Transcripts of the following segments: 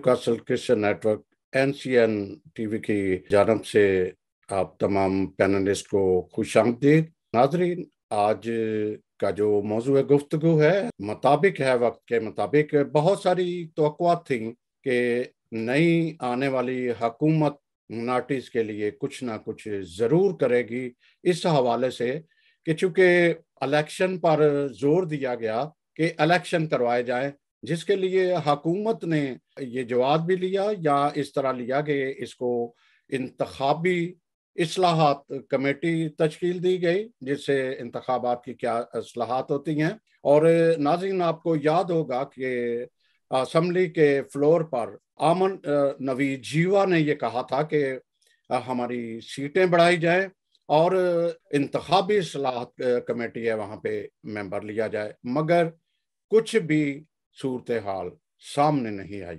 Newcastle Christian network NCN TV की जानब से आप तमाम पैनलिस्ट को खुशामदीद। नाजरीन, आज का जो मौजू है गुफ्तगू है मुताबिक है वक्त के मुताबिक बहुत सारी तवक्कुआत थी कि नई आने वाली हुकूमत माइनॉरिटीज के लिए कुछ ना कुछ जरूर करेगी, इस हवाले से कि चूंकि इलेक्शन पर जोर दिया गया कि इलेक्शन करवाए जाए, जिसके लिए हुकूमत ने ये जवाब भी लिया या इस तरह लिया कि इसको इंतखाबी इस्लाहात कमेटी तश्कील दी गई, जिससे इंतखाबात की क्या इस्लाहात होती हैं। और नाज़रीन, आपको याद होगा कि असम्बली के फ्लोर पर आमन नवीद जीवा ने यह कहा था कि हमारी सीटें बढ़ाई जाएं और इंतखाबी इस्लाहात कमेटी है वहां पे मेंबर लिया जाए, मगर कुछ भी सूरत हाल सामने नहीं आई।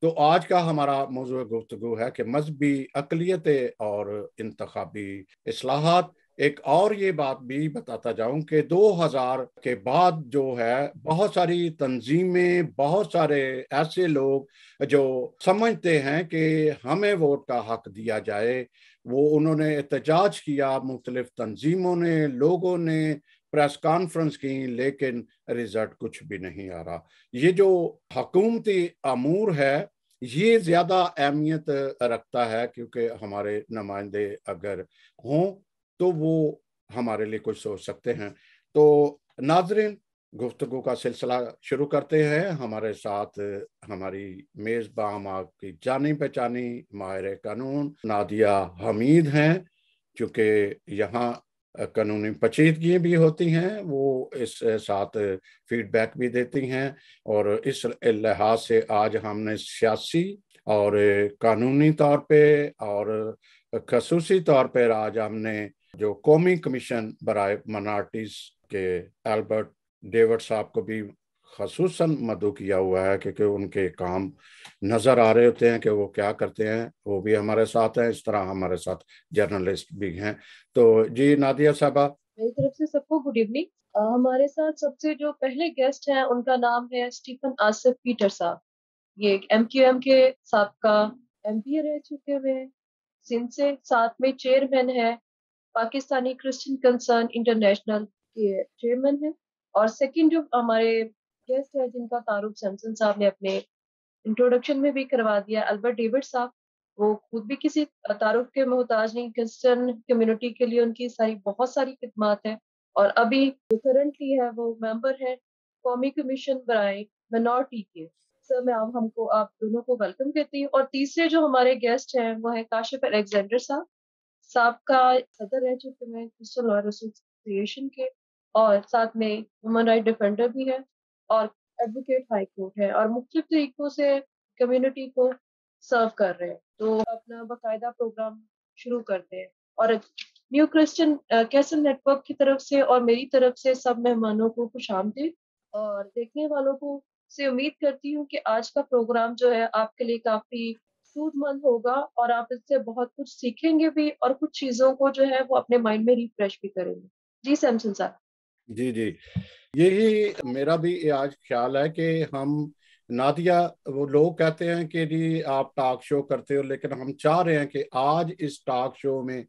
तो आज का हमारा मौजूद गुफ्तगू है कि मजहबी अकलियतें और इंतखाबी इस्लाहात। एक और ये बात भी बताता जाऊं कि 2000 के बाद जो है बहुत सारी तंजीमें, बहुत सारे ऐसे लोग जो समझते हैं कि हमें वोट का हक दिया जाए, वो उन्होंने एहतजाज किया, मुख्तलिफ तंजीमों ने, लोगों ने प्रेस कॉन्फ्रेंस की, लेकिन रिजल्ट कुछ भी नहीं आ रहा। ये जो हुकूमती अमूर है ये ज्यादा अहमियत रखता है, क्योंकि हमारे नुमाइंदे अगर हों तो वो हमारे लिए कुछ सोच सकते हैं। तो नाजरीन, गुफ्तगू का सिलसिला शुरू करते हैं। हमारे साथ हमारी मेजबान आपकी जानी पहचानी माहिर कानून नादिया हमीद हैं। चूँकि यहाँ कानूनी पेचीदगियाँ भी होती हैं, वो इस साथ फीडबैक भी देती हैं, और इस लिहाज से आज हमने सियासी और कानूनी तौर पे और खसूसी तौर पर आज हमने जो कौमी कमीशन बराए माइनॉरिटीज के एल्बर्ट डेविड साहब को भी खसूसन मदऊ किया हुआ है, क्योंकि उनके काम नजर आ रहे होते हैं कि वो क्या करते हैं। वो भी हमारे साथ हैं, इस तरह हमारे साथ जर्नलिस्ट भी हैं। तो जी नादिया साहबा। मेरी तरफ से सबको गुड इवनिंग। हमारे साथ सबसे जो पहले गेस्ट हैं उनका नाम है स्टीफन आसिफ पीटर साहब। ये एक MQM के साबका MP रह चुके हुए हैं सिंध से, साथ में चेयरमैन है पाकिस्तानी क्रिश्चियन कंसर्न इंटरनेशनल के चेयरमैन है। और सेकंड जो हमारे गेस्ट है जिनका तारुफ सैमसन साहब ने अपने इंट्रोडक्शन में भी करवा दिया, अल्बर्ट डेविड साहब। वो खुद भी किसी तारुफ के मोहताज नहीं, क्रिश्चियन कम्युनिटी के लिए उनकी बहुत सारी खिदमात है। और अभी जो करंटली है वो मेंबर है कौमी कमीशन बराए मिनॉरिटी के। सर मैं आप दोनों को वेलकम कहती हूँ। और तीसरे जो हमारे गेस्ट हैं वो है काशिफ अलेक्जेंडर साहब, साबका सदर रह चुके हैं क्रिश्चियन लॉयर एसोसिएशन के, और साथ में ह्यूमन राइट डिफेंडर भी है और एडवोकेट हाई कोर्ट है, और मुख्तलिफ तरीकों से कम्युनिटी को सर्व कर रहे हैं। तो अपना बाकायदा प्रोग्राम शुरू करते हैं। और न्यू क्रिश्चियन कैसल नेटवर्क की तरफ से और मेरी तरफ से सब मेहमानों को खुशामदीद। और देखने वालों को से उम्मीद करती हूँ कि आज का प्रोग्राम जो है आपके लिए काफी सूदमंद होगा और आप इससे बहुत कुछ सीखेंगे भी और कुछ चीजों को जो है वो अपने माइंड में रिफ्रेश भी करेंगे। जी सैमसन साहब। जी जी, यही मेरा भी आज ख्याल है कि हम नादिया, वो लोग कहते हैं कि जी आप टॉक शो करते हो, लेकिन हम चाह रहे हैं कि आज इस टॉक शो में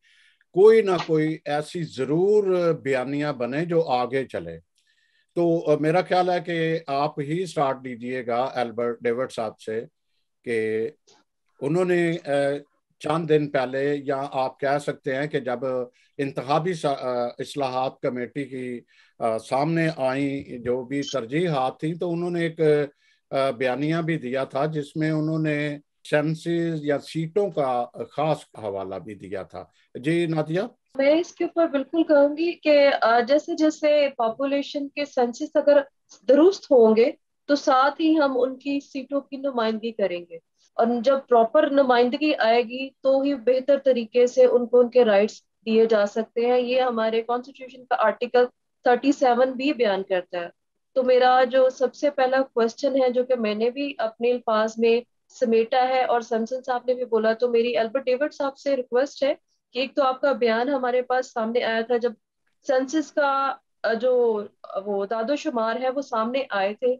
कोई ना कोई ऐसी जरूर बयानियां बने जो आगे चले। तो मेरा ख्याल है कि आप ही स्टार्ट दीजिएगा एल्बर्ट डेविड साहब से, कि उन्होंने चंद दिन पहले, या आप कह सकते हैं कि जब इंतखाबी इस्लाहात कमेटी की सामने आई जो भी तरजीहात थी, तो उन्होंने एक बयानिया भी दिया था जिसमें उन्होंने सेंसेस या सीटों का खास हवाला भी दिया था। जी नादिया। मैं इसके ऊपर बिल्कुल कहूंगी कि जैसे जैसे पॉपुलेशन के सेंसस अगर दुरुस्त होंगे तो साथ ही हम उनकी सीटों की नुमाइंदगी करेंगे। और जब प्रॉपर नुमाइंदगी आएगी तो ही बेहतर तरीके से उनको उनके राइट्स दिए जा सकते हैं। ये हमारे कॉन्स्टिट्यूशन का आर्टिकल 37 भी बयान करता है। तो मेरा जो सबसे पहला क्वेश्चन है जो कि मैंने भी अपने अल्फाज में समेटा है और सैमसन साहब ने भी बोला, तो मेरी अल्बर्ट डेविड साहब से रिक्वेस्ट है कि एक तो आपका बयान हमारे पास सामने आया था जब सेंसस का जो वो दादोशुमार है वो सामने आए थे,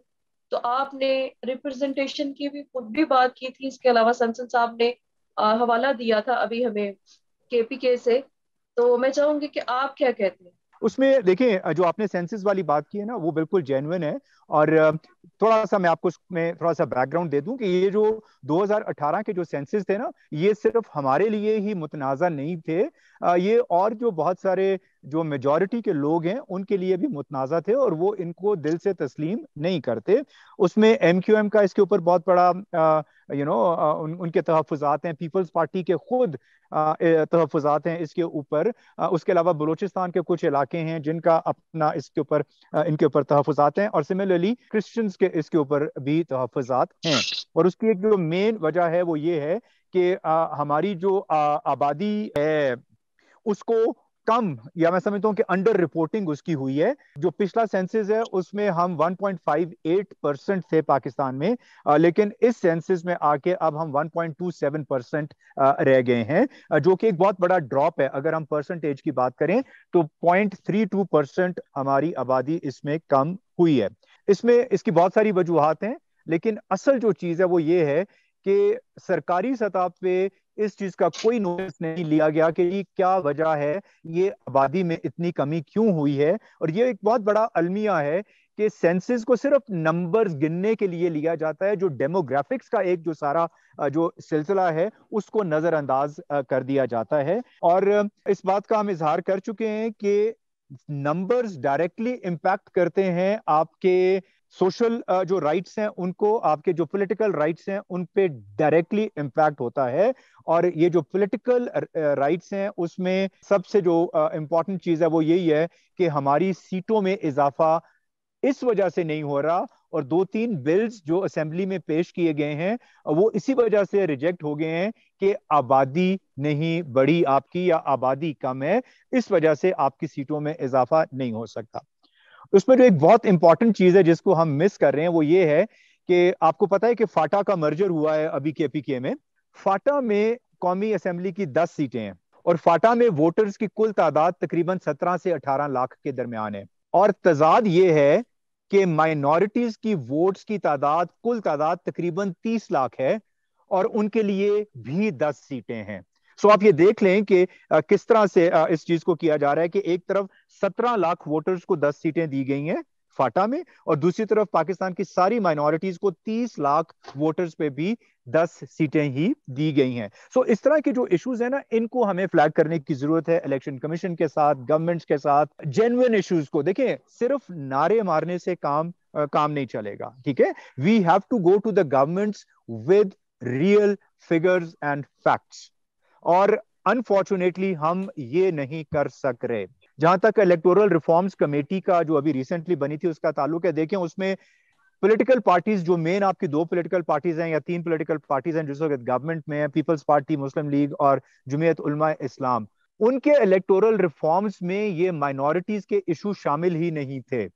तो आपने रिप्रेजेंटेशन की भी खुद भी बात की थी, इसके अलावा संसन साहब ने हवाला दिया था अभी हमें केपीके से। तो मैं चाहूंगी कि आप क्या कहते हैं। उसमें देखिए, जो आपने सेंसस वाली बात की है ना, वो बिल्कुल जेन्युइन है। और थोड़ा सा मैं आपको उसमें थोड़ा सा बैकग्राउंड दे दूं कि ये जो 2018 के जो सेंसस थे ना, ये सिर्फ हमारे लिए ही मुतनाज़ा नहीं थे। ये और जो बहुत सारे जो मेजॉरिटी के लोग हैं उनके लिए भी मुतनाज़ा थे, और वो इनको दिल से तस्लीम नहीं करते। उसमें एमक्यूएम का इसके ऊपर बहुत बड़ा उनके तहफ़्फ़ुज़ात हैं, पीपल्स पार्टी के खुद तहफ़्फ़ुज़ात हैं इसके ऊपर। उसके अलावा बलूचिस्तान के कुछ इलाके हैं जिनका अपना इसके ऊपर इनके ऊपर तहफ़्फ़ुज़ात हैं, और सिमिलरली क्रिश्चियंस के इसके ऊपर भी तहफ़्फ़ुज़ात हैं। और उसकी एक जो मेन वजह है वो ये है कि हमारी जो आबादी है उसको कम, या मैं समझता हूँ कि अंडर रिपोर्टिंग उसकी हुई है। जो पिछला सेंसस है उसमें हम 1.58% थे पाकिस्तान में, लेकिन इस सेंसस में आके अब हम 1.27% रह गए हैं, जो कि एक बहुत बड़ा ड्रॉप है। अगर हम परसेंटेज की बात करें तो 0.32% हमारी आबादी इसमें कम हुई है। इसमें इसकी बहुत सारी वजूहात हैं, लेकिन असल जो चीज है वो ये है कि सरकारी सतह पे इस चीज का कोई नोटिस नहीं लिया गया कि ये क्या वजह है, ये आबादी में इतनी कमी क्यों हुई है। और ये एक बहुत बड़ा अलमिया है कि सेंसस को सिर्फ नंबर्स गिनने के लिए लिया जाता है, जो डेमोग्राफिक्स का एक जो सारा जो सिलसिला है उसको नजरअंदाज कर दिया जाता है। और इस बात का हम इजहार कर चुके हैं कि नंबर्स डायरेक्टली इम्पैक्ट करते हैं आपके सोशल जो राइट्स हैं उनको, आपके जो पॉलिटिकल राइट्स हैं उन पे डायरेक्टली इम्पैक्ट होता है। और ये जो पॉलिटिकल राइट्स हैं उसमें सबसे जो इम्पोर्टेंट चीज है वो यही है कि हमारी सीटों में इजाफा इस वजह से नहीं हो रहा, और दो तीन बिल्स जो असेंबली में पेश किए गए हैं वो इसी वजह से रिजेक्ट हो गए हैं कि आबादी नहीं बढ़ी आपकी, या आबादी कम है, इस वजह से आपकी सीटों में इजाफा नहीं हो सकता। उसमें जो एक बहुत इंपॉर्टेंट चीज है जिसको हम मिस कर रहे हैं वो ये है कि आपको पता है कि फाटा का मर्जर हुआ है अभी केपीके में। फाटा में कौमी असेंबली की 10 सीटें हैं, और फाटा में वोटर्स की कुल तादाद तकरीबन 17 से 18 लाख के दरमियान है। और तजाद ये है कि माइनॉरिटीज की वोट्स की तादाद, कुल तादाद तकरीबन 30 लाख है, और उनके लिए भी 10 सीटें हैं। सो आप ये देख लें कि किस तरह से इस चीज को किया जा रहा है कि एक तरफ 17 लाख वोटर्स को 10 सीटें दी गई हैं फाटा में, और दूसरी तरफ पाकिस्तान की सारी माइनॉरिटीज को 30 लाख वोटर्स पे भी 10 सीटें ही दी गई हैं। सो इस तरह के जो इश्यूज है ना, इनको हमें फ्लैग करने की जरूरत है इलेक्शन कमीशन के साथ, गवर्नमेंट्स के साथ। जेन्युइन इश्यूज को देखें, सिर्फ नारे मारने से काम नहीं चलेगा, ठीक है। We have to go to the governments with real figures and facts, और अनफॉर्चुनेटली हम ये नहीं कर सक रहे। जहां तक इलेक्टोरल रिफॉर्म्स कमेटी का जो अभी रिसेंटली बनी थी उसका ताल्लुक है, देखें उसमें पॉलिटिकल पार्टीज, जो मेन आपकी दो पॉलिटिकल पार्टीज हैं या तीन पॉलिटिकल पार्टीज हैं जिस वक्त गवर्नमेंट में है, पीपल्स पार्टी, मुस्लिम लीग और जमीयत उलमा इस्लाम, उनके इलेक्टोरल रिफॉर्म्स में ये माइनॉरिटीज के इशू शामिल ही नहीं थे।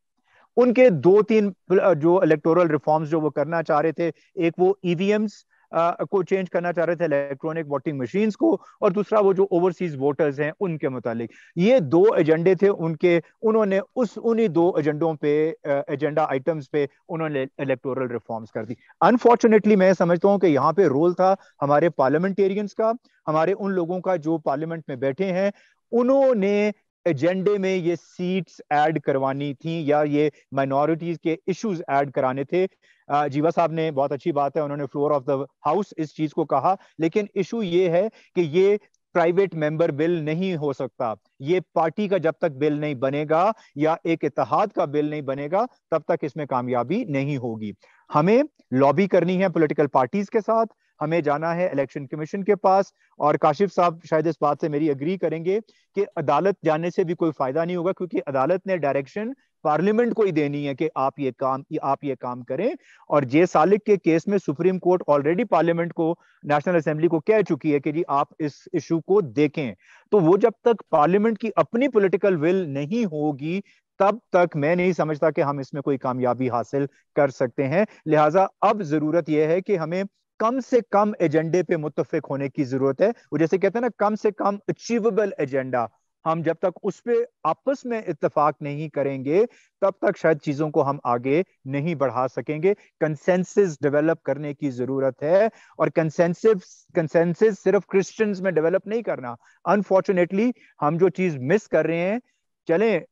उनके दो तीन जो इलेक्टोरल रिफॉर्म्स जो वो करना चाह रहे थे, एक वो ईवीएम्स को चेंज करना चाह रहे थे, इलेक्ट्रॉनिक वोटिंग मशीन्स को, और दूसरा वो जो ओवरसीज वोटर्स हैं उनके मुतालिक। ये दो एजेंडे थे उनके, उन्होंने उन्हीं दो एजेंडों पे, एजेंडा आइटम्स पे उन्होंने इलेक्टोरल रिफॉर्म्स कर दी। अनफॉर्चुनेटली मैं समझता हूँ कि यहाँ पे रोल था हमारे पार्लियामेंटेरियंस का, हमारे उन लोगों का जो पार्लियामेंट में बैठे हैं। उन्होंने एजेंडे में ये सीट्स ऐड करवानी थी, या ये माइनॉरिटीज के इश्यूज ऐड कराने थे। जीवा साहब ने बहुत अच्छी बात है, उन्होंने फ्लोर ऑफ द हाउस इस चीज को कहा, लेकिन इशू ये है कि ये प्राइवेट मेंबर बिल नहीं हो सकता। ये पार्टी का जब तक बिल नहीं बनेगा या एक इत्तेहाद का बिल नहीं बनेगा तब तक इसमें कामयाबी नहीं होगी। हमें लॉबी करनी है पॉलिटिकल पार्टीज के साथ, हमें जाना है इलेक्शन कमीशन के पास। और काशिफ साहब शायद इस बात से मेरी एग्री करेंगे कि अदालत जाने से भी कोई फायदा नहीं होगा, क्योंकि अदालत ने डायरेक्शन पार्लियामेंट को ही देनी है कि आप ये काम करें। और जे सालिक के केस में सुप्रीम कोर्ट ऑलरेडी पार्लियामेंट को, नेशनल असेंबली को कह चुकी है कि जी आप इस इशू को देखें। तो वो जब तक पार्लियामेंट की अपनी पॉलिटिकल विल नहीं होगी तब तक मैं नहीं समझता कि हम इसमें कोई कामयाबी हासिल कर सकते हैं। लिहाजा अब जरूरत यह है कि हमें कम से कम एजेंडे पे मुत्तफिक होने की जरूरत है। वो जैसे कहते हैं ना, कम से कम अचीवेबल एजेंडा, हम जब तक उस पे आपस में इत्तेफाक नहीं करेंगे तब तक शायद चीजों को हम आगे नहीं बढ़ा सकेंगे। कंसेंसस डेवलप करने की जरूरत है, और कंसेंसस सिर्फ क्रिश्चियंस में डेवलप नहीं करना। अनफॉर्चुनेटली हम जो चीज मिस कर रहे हैं, चलें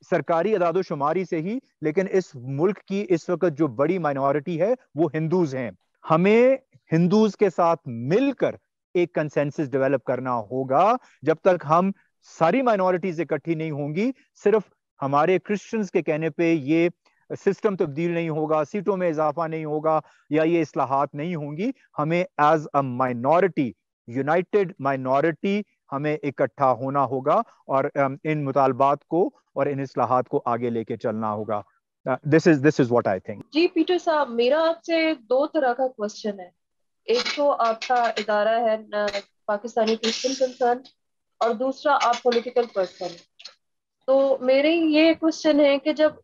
सरकारी अदादोशुमारी से ही, लेकिन इस मुल्क की इस वक्त जो बड़ी माइनॉरिटी है वो हिंदूज हैं। हमें हिंदूज के साथ मिलकर एक कंसेंसस डेवलप करना होगा। जब तक हम सारी माइनॉरिटीज इकट्ठी नहीं होंगी, सिर्फ हमारे क्रिश्चियंस के कहने पे ये सिस्टम तब्दील नहीं होगा, सीटों में इजाफा नहीं होगा, या ये इस्लाहात नहीं होंगी। हमें as a minority, united minority, हमें इकट्ठा होना होगा और इन मुतालबात को और इन इस्लाहात को आगे लेके चलना होगा। This is what I think. जी पीटर साहब, मेरा आपसे दो तरह का क्वेश्चन है। एक तो आपका इदारा है पाकिस्तानी क्रिश्चियन कंसर्न, और दूसरा आप पॉलिटिकल पर्सन। तो मेरे ये क्वेश्चन है कि जब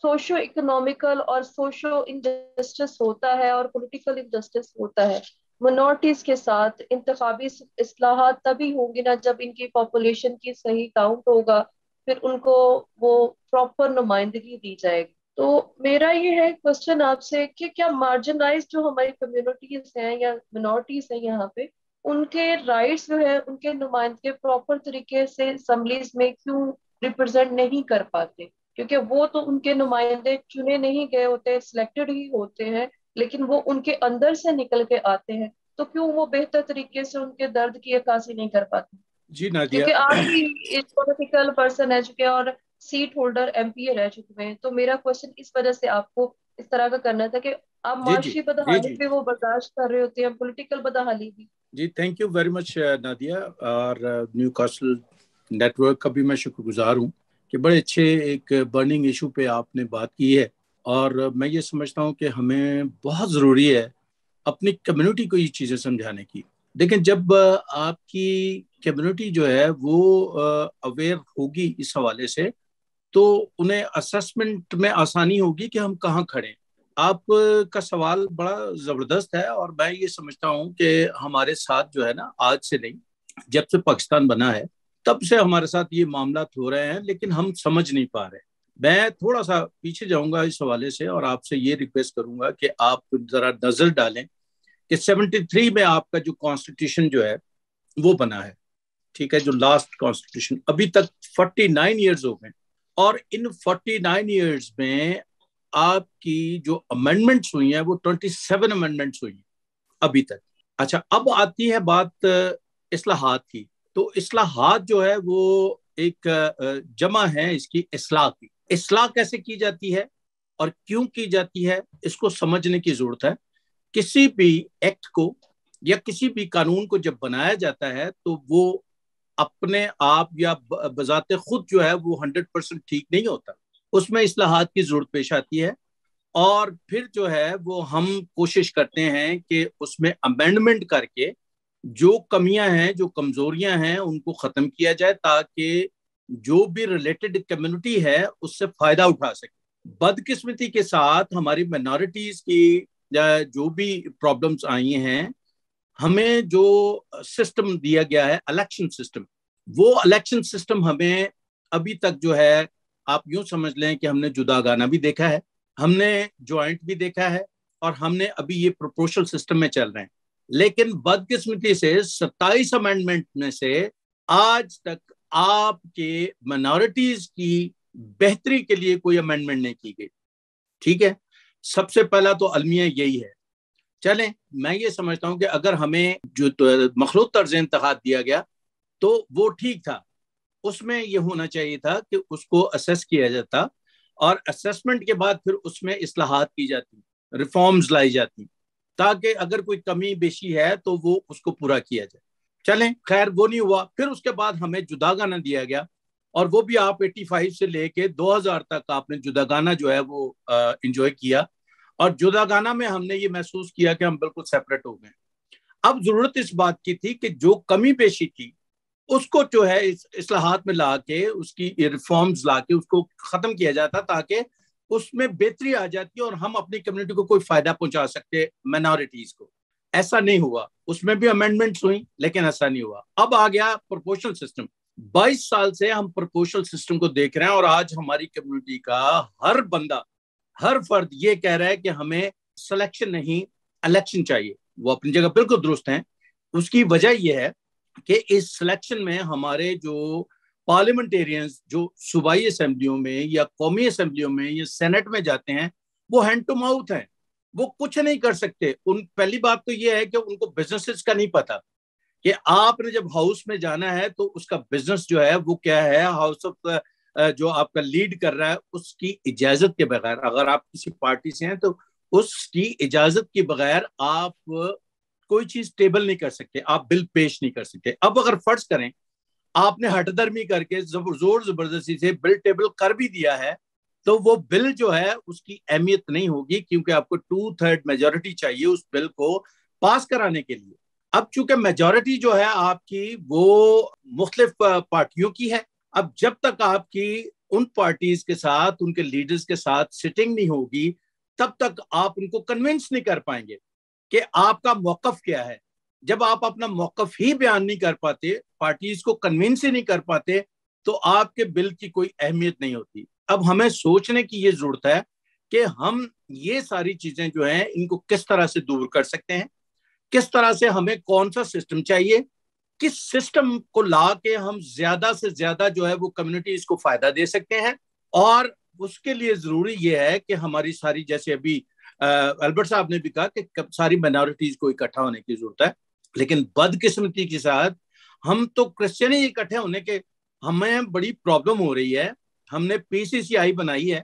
सोशो इकोनॉमिकल और सोशो इनजस्टिस होता है और पॉलिटिकल इनजस्टिस होता है, मिनॉरिटीज के साथ इंतखाबी इस्लाहात तभी होंगी ना जब इनकी पॉपुलेशन की सही काउंट होगा, फिर उनको वो प्रॉपर नुमाइंदगी दी जाएगी। तो मेरा ये है क्वेश्चन आपसे कि क्या मार्जिनाइज जो हमारी कम्युनिटीज हैं या मिनॉरिटीज हैं यहाँ पे, उनके राइट्स जो है, उनके नुमाइंदगी प्रॉपर तरीके से असम्बलीज में क्यों रिप्रेजेंट नहीं कर पाते? क्योंकि वो तो उनके नुमाइंदे चुने नहीं गए होते, सिलेक्टेड ही होते हैं, लेकिन वो उनके अंदर से निकल के आते हैं। तो क्यों वो बेहतर तरीके से उनके दर्द की अक्कासी नहीं कर पाते? जी नादिया, क्योंकि आप भी एक पॉलिटिकल पर्सन रह चुके हैं और सीट होल्डर एमपी रह चुके हैं। तो मेरा क्वेश्चन इस वजह से आपको इस तरह का करना था कि आप जी जी माशी जी बदहाली जी भी वो बर्दाश्त कर रहे होते हैं, पॉलिटिकल बदहाली भी। जी, thank you very much Nadia. और न्यू कासल नेटवर्क का भी मैं शुक्रगुजार हूँ कि बड़े अच्छे एक बर्निंग इशू पे आपने बात की है। और मैं ये समझता हूँ कि हमें बहुत ज़रूरी है अपनी कम्युनिटी को ये चीज़ें समझाने की। लेकिन जब आपकी कम्युनिटी जो है वो अवेयर होगी इस हवाले से, तो उन्हें असेसमेंट में आसानी होगी कि हम कहाँ खड़े हैं। आप का सवाल बड़ा ज़बरदस्त है, और मैं ये समझता हूँ कि हमारे साथ जो है ना, आज से नहीं, जब से पाकिस्तान बना है तब से हमारे साथ ये मामला हो रहे हैं, लेकिन हम समझ नहीं पा रहे। मैं थोड़ा सा पीछे जाऊंगा इस हवाले से और आपसे ये रिक्वेस्ट करूंगा कि आप जरा नजर डालें कि 73 में आपका जो कॉन्स्टिट्यूशन जो है वो बना है, ठीक है, जो लास्ट कॉन्स्टिट्यूशन, अभी तक 49 ईयर्स हो गए। और इन 49 ईयर्स में आपकी जो अमेंडमेंट्स हुई हैं वो 27 अमेंडमेंट्स हुई हैं अभी तक। अच्छा, अब आती है बात इस्लाहात की। तो इस्लाहात जो है वो एक जमा है इसकी इस्लाह की। इस्लाह कैसे की जाती है और क्यों की जाती है, इसको समझने की जरूरत है। किसी भी एक्ट को या किसी भी कानून को जब बनाया जाता है तो वो अपने आप या बजाते खुद जो है वो 100% ठीक नहीं होता, उसमें इस्लाहात की जरूरत पेश आती है। और फिर जो है वो हम कोशिश करते हैं कि उसमें अमेंडमेंट करके जो कमियां हैं, जो कमजोरियां हैं, उनको खत्म किया जाए ताकि जो भी रिलेटेड कम्युनिटी है उससे फायदा उठा सके। बदकिस्मती के साथ हमारी माइनॉरिटीज की जो भी प्रॉब्लम्स आई हैं, हमें जो सिस्टम दिया गया है इलेक्शन सिस्टम, वो इलेक्शन सिस्टम हमें अभी तक जो है, आप यूं समझ लें कि हमने जुदा गाना भी देखा है, हमने ज्वाइंट भी देखा है, और हमने अभी ये प्रोपोर्शनल सिस्टम में चल रहे हैं। लेकिन बदकिस्मती से 27 अमेंडमेंट में से आज तक आपके माइनॉरिटीज की बेहतरी के लिए कोई अमेंडमेंट नहीं की गई। ठीक है, सबसे पहला तो अलमिया यही है। चलें, मैं ये समझता हूं कि अगर हमें जो मखलूत तर्ज इंतखाब दिया गया तो वो ठीक था, उसमें ये होना चाहिए था कि उसको असेस किया जाता और असेसमेंट के बाद फिर उसमें इस्लाहात की जाती, रिफॉर्म्स लाई जाती, ताकि अगर कोई कमी बेशी है तो वो उसको पूरा किया जाए। चलें, खैर वो नहीं हुआ। फिर उसके बाद हमें जुदागाना दिया गया, और वो भी आप 85 से लेके 2000 तक आपने जुदागाना जो है वो इंजॉय किया, और जुदागाना में हमने ये महसूस किया कि हम बिल्कुल सेपरेट हो गए। अब जरूरत इस बात की थी कि जो कमी पेशी थी उसको जो है इस्लाहात में ला के, उसकी रिफॉर्म्स ला के उसको खत्म किया जाता, ताकि उसमें बेहतरी आ जाती और हम अपनी कम्युनिटी को कोई फायदा पहुंचा सकते, माइनॉरिटीज को। ऐसा नहीं हुआ, उसमें भी अमेंडमेंट्स हुई लेकिन ऐसा नहीं हुआ। अब आ गया प्रोपोर्शनल सिस्टम। 22 साल से हम प्रोपोर्शनल सिस्टम को देख रहे हैं और आज हमारी कम्युनिटी का हर बंदा, हर फर्द ये कह रहा है कि हमें सिलेक्शन नहीं इलेक्शन चाहिए। वो अपनी जगह बिल्कुल दुरुस्त हैं। उसकी वजह यह है कि इस सिलेक्शन में हमारे जो पार्लियामेंटेरियंस जो सूबाई असेंबलियों में या कौमी असेंबलियों में या सेनेट में जाते हैं, वो हैंड टू माउथ हैं, वो कुछ नहीं कर सकते। पहली बात तो ये है कि उनको बिजनेसेस का नहीं पता कि आपने जब हाउस में जाना है तो उसका बिजनेस जो है वो क्या है। हाउस ऑफ जो आपका लीड कर रहा है उसकी इजाजत के बगैर, अगर आप किसी पार्टी से हैं तो उसकी इजाजत के बगैर आप कोई चीज टेबल नहीं कर सकते, आप बिल पेश नहीं कर सकते। अब अगर फर्ज करें आपने हठधर्मी करके जोर जबरदस्ती से बिल टेबल कर भी दिया है, तो वो बिल जो है उसकी अहमियत नहीं होगी, क्योंकि आपको 2/3 मेजोरिटी चाहिए उस बिल को पास कराने के लिए। अब चूंकि मेजोरिटी जो है आपकी वो मुख्तलिफ पार्टियों की है, अब जब तक आपकी उन पार्टीज के साथ, उनके लीडर्स के साथ सिटिंग नहीं होगी, तब तक आप उनको कन्विंस नहीं कर पाएंगे कि आपका मौकफ क्या है। जब आप अपना मौकफ ही बयान नहीं कर पाते, पार्टीज को कन्विंस ही नहीं कर पाते, तो आपके बिल की कोई अहमियत नहीं होती। अब हमें सोचने की ये जरूरत है कि हम ये सारी चीजें जो हैं इनको किस तरह से दूर कर सकते हैं, किस तरह से हमें कौन सा सिस्टम चाहिए, किस सिस्टम को ला के हम ज्यादा से ज्यादा जो है वो कम्युनिटीज को फायदा दे सकते हैं। और उसके लिए जरूरी ये है कि हमारी सारी, जैसे अभी अल्बर्ट साहब ने भी कहा कि सारी माइनॉरिटीज को इकट्ठा होने की जरूरत है, लेकिन बदकिस्मती के साथ हम तो क्रिश्चियन ही इकट्ठे होने के, हमें बड़ी प्रॉब्लम हो रही है। हमने पीसीसीआई बनाई है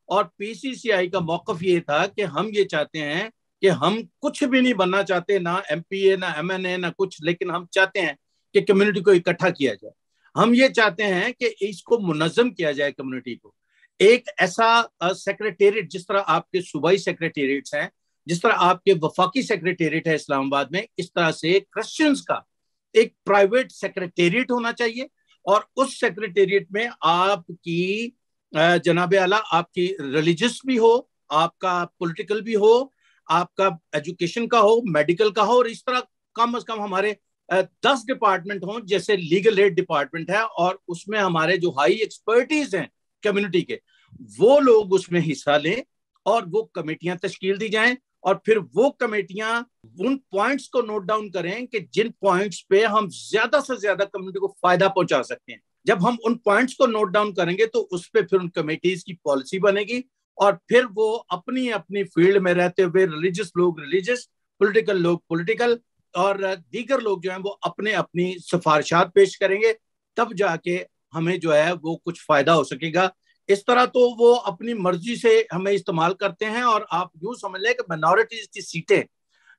और पीसीसीआई का मौकफ ये था कि हम ये चाहते हैं कि हम कुछ भी नहीं बनना चाहते, ना एमपीए ना एमएनए ना कुछ, लेकिन हम चाहते हैं कि कम्युनिटी को इकट्ठा किया जाए। हम ये चाहते हैं कि इसको मुनज़्ज़म किया जाए, कम्युनिटी को एक ऐसा सेक्रेटेरिएट, जिस तरह आपके सूबाई सेक्रेटेरिएट्स हैं, जिस तरह आपके वफाकी सेक्रेटेरिएट है इस्लामाबाद में, इस तरह से क्रिश्चियंस का एक प्राइवेट सेक्रेटेरिएट होना चाहिए। और उस सेक्रेटेरिएट में आपकी जनाब आला आपकी रिलीजियस भी हो, आपका पॉलिटिकल भी हो, आपका एजुकेशन का हो, मेडिकल का हो, और इस तरह कम से कम हमारे 10 डिपार्टमेंट हों, जैसे लीगल एड डिपार्टमेंट है, और उसमें हमारे जो हाई एक्सपर्टीज हैं कम्युनिटी के, वो लोग उसमें हिस्सा लें और वो कमेटियां तश्कील दी जाएं। और फिर वो कमेटियां उन पॉइंट्स को नोट डाउन करें कि जिन पॉइंट्स पे हम ज्यादा से ज्यादा कम्युनिटी को फायदा पहुंचा सकते हैं। जब हम उन पॉइंट्स को नोट डाउन करेंगे तो उस पर फिर उन कमेटीज की पॉलिसी बनेगी, और फिर वो अपनी अपनी फील्ड में रहते हुए, रिलीजियस लोग रिलीजियस, पॉलिटिकल लोग पॉलिटिकल, और दीगर लोग जो हैं वो अपने अपनी सिफारिशात पेश करेंगे, तब जाके हमें जो है वो कुछ फायदा हो सकेगा। इस तरह तो वो अपनी मर्जी से हमें इस्तेमाल करते हैं। और आप यूं समझ लें कि माइनॉरिटीज की सीटें,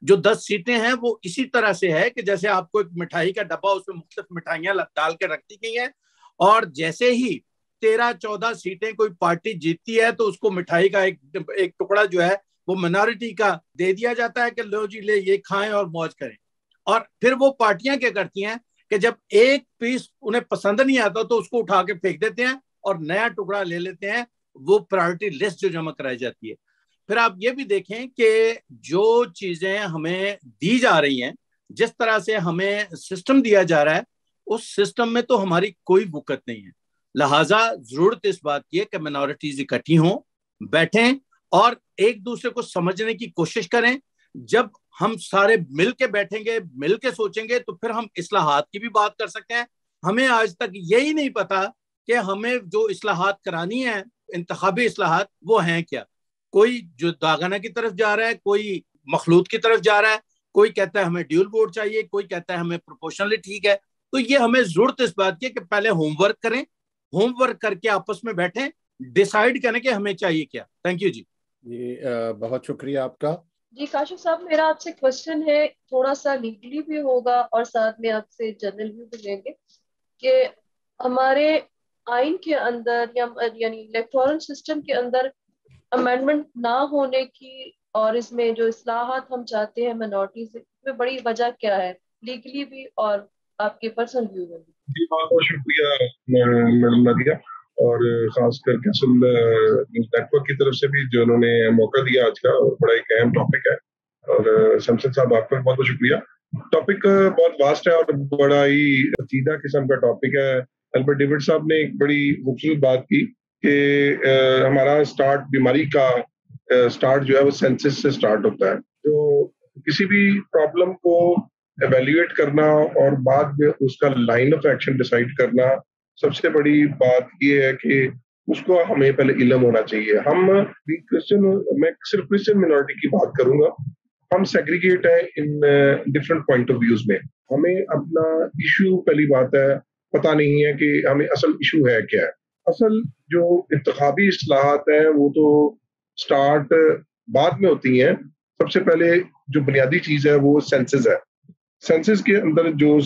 जो 10 सीटें हैं, वो इसी तरह से है कि जैसे आपको एक मिठाई का डब्बा, उसमें मुख्तलिफ मिठाइयां डाल के रख दी गई हैं, और जैसे ही 13-14 सीटें कोई पार्टी जीतती है तो उसको मिठाई का एक टुकड़ा जो है वो माइनॉरिटी का दे दिया जाता है कि लो जी, ले ये खाएं और मौज करें। और फिर वो पार्टियां क्या करती हैं कि जब एक पीस उन्हें पसंद नहीं आता तो उसको उठा के फेंक देते हैं और नया टुकड़ा ले लेते हैं। वो प्रायोरिटी लिस्ट जो जमा कराई जाती है। फिर आप ये भी देखें कि जो चीजें हमें दी जा रही हैं, जिस तरह से हमें सिस्टम दिया जा रहा है, उस सिस्टम में तो हमारी कोई वुकत नहीं है। लिहाजा जरूरत इस बात की है कि माइनॉरिटीज इकट्ठी हों, बैठें और एक दूसरे को समझने की कोशिश करें। जब हम सारे मिल के बैठेंगे, मिल के सोचेंगे, तो फिर हम इस्लाहात की भी बात कर सकते हैं। हमें आज तक यही नहीं पता कि हमें जो इस्लाहात करानी है, इंतखाबी इस्लाहात, वो हैं क्या। कोई जो दागना की तरफ जा रहा है, कोई मखलूत की तरफ जा रहा है, कोई कहता है हमें ड्यूल वोट चाहिए, कोई कहता है हमें प्रोपोर्शनली ठीक है। तो ये हमें जरूरत इस बात की है कि पहले होमवर्क करें, होमवर्क करके आपस में बैठें, डिसाइड करें कि हमें चाहिए क्या। थैंक यू जी। बहुत शुक्रिया आपका जी। काशिफ साहब, मेरा आपसे क्वेश्चन है, थोड़ा सा लीगली भी होगा और साथ में आपसे जनरल व्यू भी लेंगे कि हमारे आइन के अंदर या यानी इलेक्टोरल सिस्टम के अंदर अमेंडमेंट ना होने की और इसमें जो इस्लाहात हम चाहते हैं माइनॉरिटीज में, बड़ी वजह क्या है लीगली भी और आपके पर्सनल व्यू में भी? जी, बहुत बहुत शुक्रिया मैडम नादिया, और खासकर कैसल नेटवर्क की तरफ से भी जो उन्होंने मौका दिया आज का, और बड़ा एक अहम टॉपिक है। और शमशद साहब, आपका बहुत बहुत शुक्रिया। टॉपिक बहुत वास्ट है और बड़ा ही सीधा किस्म का टॉपिक है। अल्बर्ट डेविड साहब ने एक बड़ी खूबसूरत बात की कि हमारा स्टार्ट बीमारी का स्टार्ट जो है वो सेंसस से स्टार्ट होता है। जो किसी भी प्रॉब्लम को एवेल्युएट करना और बाद में उसका लाइन ऑफ एक्शन डिसाइड करना, सबसे बड़ी बात ये है कि उसको हमें पहले इल्म होना चाहिए। हम भी क्रिश्चियन, मैं सिर्फ क्रिश्चियन मिनॉरिटी की बात करूंगा, हम सेग्रीगेट है in different point of views में। हमें अपना इशू, पहली बात है, पता नहीं है कि हमें असल इशू है क्या है। असल जो इंतखाबी इस्लाहात हैं वो तो स्टार्ट बाद में होती हैं। सबसे पहले जो बुनियादी चीज है वो सेंसस है। सेंसस के अंदर जो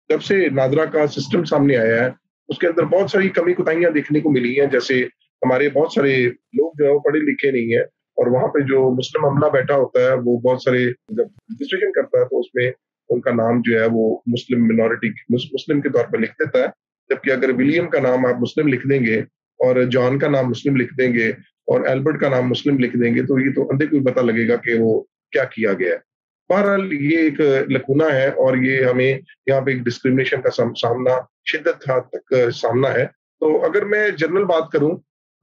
जब से नादरा का सिस्टम सामने आया है उसके अंदर बहुत सारी कमी कुताहियां देखने को मिली हैं। जैसे हमारे बहुत सारे लोग जो है वो पढ़े लिखे नहीं है, और वहां पे जो मुस्लिम अमला बैठा होता है वो बहुत सारे जब रजिस्ट्रेशन करता है तो उसमें उनका नाम जो है वो मुस्लिम मिनॉरिटी मुस्लिम के तौर पर लिख देता है। जबकि अगर विलियम का नाम आप मुस्लिम लिख देंगे और जॉन का नाम मुस्लिम लिख देंगे और एल्बर्ट का नाम मुस्लिम लिख देंगे तो ये तो अंधे को भी पता लगेगा कि वो क्या किया गया है। बहरहाल ये एक लकूना है और ये हमें यहाँ पे एक डिस्क्रिमिनेशन का सामना शिद्दत हद तक सामना है। तो अगर मैं जनरल बात करूं,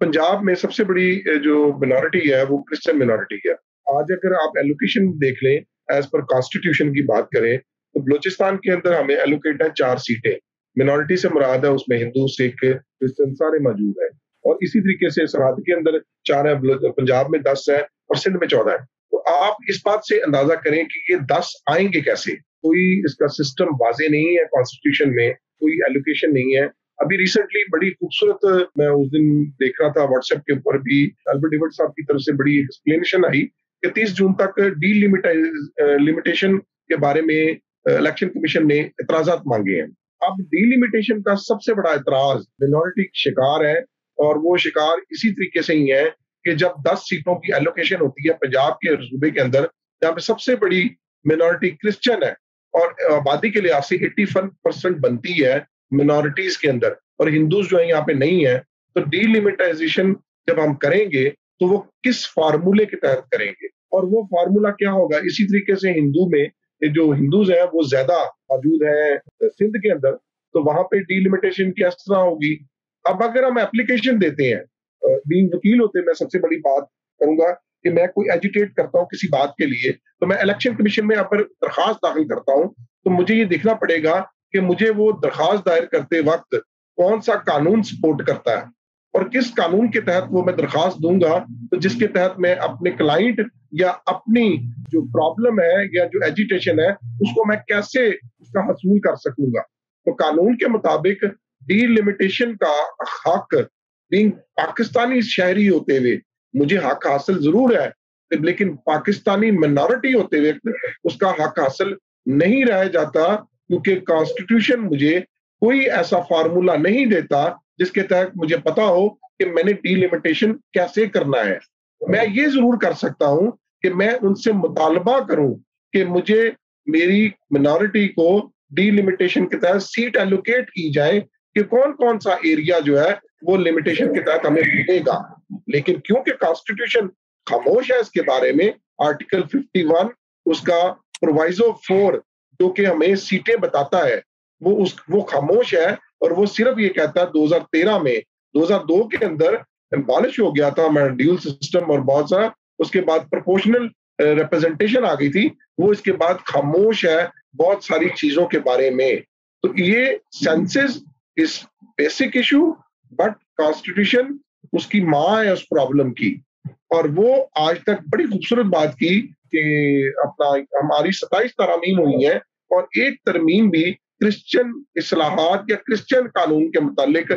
पंजाब में सबसे बड़ी जो मिनॉरिटी है वो क्रिश्चियन मिनॉरिटी है। आज अगर आप एलोकेशन देख लें, एज पर कॉन्स्टिट्यूशन की बात करें, तो बलूचिस्तान के अंदर हमें एलोकेट है 4 सीटें। मिनॉरिटी से मुराद है उसमें हिंदू, सिख, क्रिश्चियन सारे मौजूद हैं। और इसी तरीके से सरहद के अंदर 4 है, पंजाब में 10 है और सिंध में 14 है। तो आप इस बात से अंदाजा करें कि ये 10 आएंगे कैसे। कोई इसका सिस्टम वाजे नहीं है, कॉन्स्टिट्यूशन में कोई एलोकेशन नहीं है। अभी रिसेंटली बड़ी खूबसूरत, मैं उस दिन देख रहा था व्हाट्सएप के ऊपर भी, अल्बर्ट डेविड साहब की तरफ से बड़ी एक्सप्लेनेशन आई कि 30 जून तक लिमिटेशन के बारे में इलेक्शन कमीशन ने एतराजात मांगे हैं। अब डीलिमिटेशन का सबसे बड़ा एतराज मिनॉरिटी शिकार है, और वो शिकार इसी तरीके से ही है कि जब 10 सीटों की एलोकेशन होती है पंजाब के सूबे के अंदर, जहाँ पे सबसे बड़ी मिनॉरिटी क्रिश्चियन है और आबादी के लिहाज से 81% बनती है मिनॉरिटीज के अंदर, और हिंदूज जो है यहाँ पे नहीं है, तो डीलिमिटाइजेशन जब हम करेंगे तो वो किस फार्मूले के तहत करेंगे, और वो फार्मूला क्या होगा। इसी तरीके से हिंदू में जो हिंदूज हैं वो ज्यादा मौजूद है सिंध के अंदर, तो वहां पे डीलिमिटेशन किस तरह होगी। अब अगर हम एप्लीकेशन देते हैं, बीइंग वकील होते, मैं सबसे बड़ी बात करूंगा कि मैं कोई एजुटेट करता हूँ किसी बात के लिए, तो मैं इलेक्शन कमीशन में अगर दरखास्त दाखिल करता हूँ तो मुझे ये देखना पड़ेगा कि मुझे वो दरखास्त दायर करते वक्त कौन सा कानून सपोर्ट करता है और किस कानून के तहत वो मैं दरखास्त दूंगा, तो जिसके तहत मैं अपने क्लाइंट या अपनी जो प्रॉब्लम है या जो एजिटेशन है उसको मैं कैसे उसका हसूल कर सकूंगा। तो कानून के मुताबिक डीलिमिटेशन का हक, बीइंग पाकिस्तानी शहरी होते हुए मुझे हक हासिल जरूर है, लेकिन पाकिस्तानी मिनॉरिटी होते हुए उसका हक हासिल नहीं रह जाता, क्योंकि कॉन्स्टिट्यूशन मुझे कोई ऐसा फार्मूला नहीं देता जिसके तहत मुझे पता हो कि मैंने डीलिमिटेशन कैसे करना है। मैं ये जरूर कर सकता हूं कि मैं उनसे मुतालबा करूं कि मुझे मेरी मिनॉरिटी को डीलिमिटेशन के तहत सीट एलोकेट की जाए कि कौन कौन सा एरिया जो है वो लिमिटेशन के तहत हमें मिलेगा। लेकिन क्योंकि कॉन्स्टिट्यूशन खामोश है इसके बारे में, आर्टिकल 51 उसका प्रोवाइजो 4 जो कि हमें सीटें बताता है वो खामोश है, और वो सिर्फ ये कहता है 2013 में 2002 के अंदर एबॉलिश हो गया था ड्यूल सिस्टम और बहुत सारा, उसके बाद प्रोपोर्शनल रिप्रेजेंटेशन आ गई थी, वो इसके बाद खामोश है बहुत सारी चीजों के बारे में। तो ये census is basic issue, but constitution उसकी माँ है उस प्रॉब्लम की। और वो आज तक बड़ी खूबसूरत बात की कि अपना हमारी 27 तरमीम हुई है और एक तरमीम भी क्रिश्चियन इस्लाहात या क्रिश्चियन कानून के मुतालिक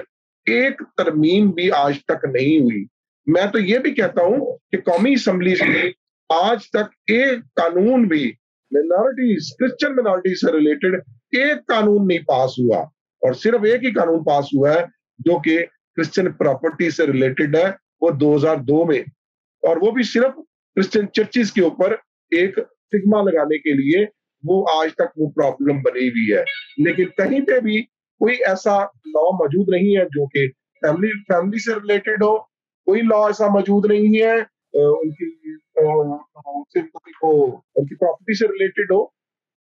एक तरमीम भी आज तक नहीं हुई। मैं तो ये भी कहता हूं कि कौमी असम्बली से आज तक एक कानून भी मिनॉरिटीज, क्रिश्चियन मिनॉरिटी से रिलेटेड एक कानून नहीं पास हुआ, और सिर्फ एक ही कानून पास हुआ है जो कि क्रिश्चियन प्रॉपर्टी से रिलेटेड है, वो 2002 में, और वो भी सिर्फ क्रिश्चियन चर्चिज के ऊपर एक सिग्मा लगाने के लिए, वो आज तक वो प्रॉब्लम बनी हुई है। लेकिन कहीं पे भी कोई ऐसा लॉ मौजूद नहीं है जो कि फैमिली से रिलेटेड हो, कोई लॉ ऐसा मौजूद नहीं है उनकी प्रॉपर्टी से रिलेटेड हो।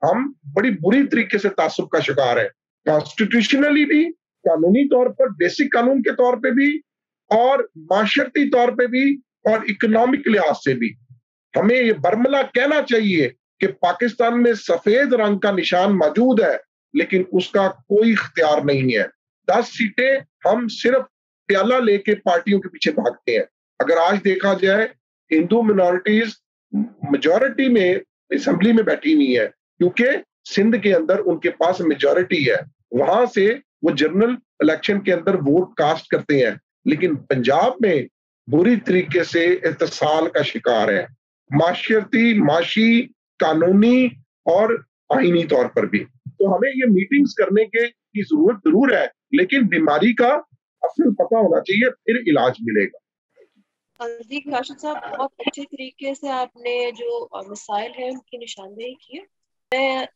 हम बड़ी बुरी तरीके से तासुब का शिकार है, कॉन्स्टिट्यूशनली भी कानूनी तौर पर, बेसिक कानून के तौर पे भी और माशरती तौर पे भी और इकोनॉमिक लिहाज से भी। हमें ये बर्मला कहना चाहिए कि पाकिस्तान में सफेद रंग का निशान मौजूद है, लेकिन उसका कोई इख्तियार नहीं है। 10 सीटें हम सिर्फ प्याला लेके पार्टियों के पीछे भागते हैं। अगर आज देखा जाए, हिंदू मिनॉरिटीज मेजॉरिटी में असेंबली में बैठी हुई है, क्योंकि सिंध के अंदर उनके पास मेजॉरिटी है, वहां से वो जनरल इलेक्शन के अंदर वोट कास्ट करते हैं। लेकिन पंजाब में बुरी तरीके से इत्तेसाल का शिकार है, माशरती, माशी, कानूनी और आईनी तौर पर भी। तो हमें ये मीटिंग्स करने की जरूरत जरूर है, लेकिन बीमारी का असल पता होना चाहिए, फिर इलाज मिलेगा। जी काशिफ साहब, बहुत अच्छे तरीके से आपने जो मसाइल है उनकी निशानदेही की है। मैं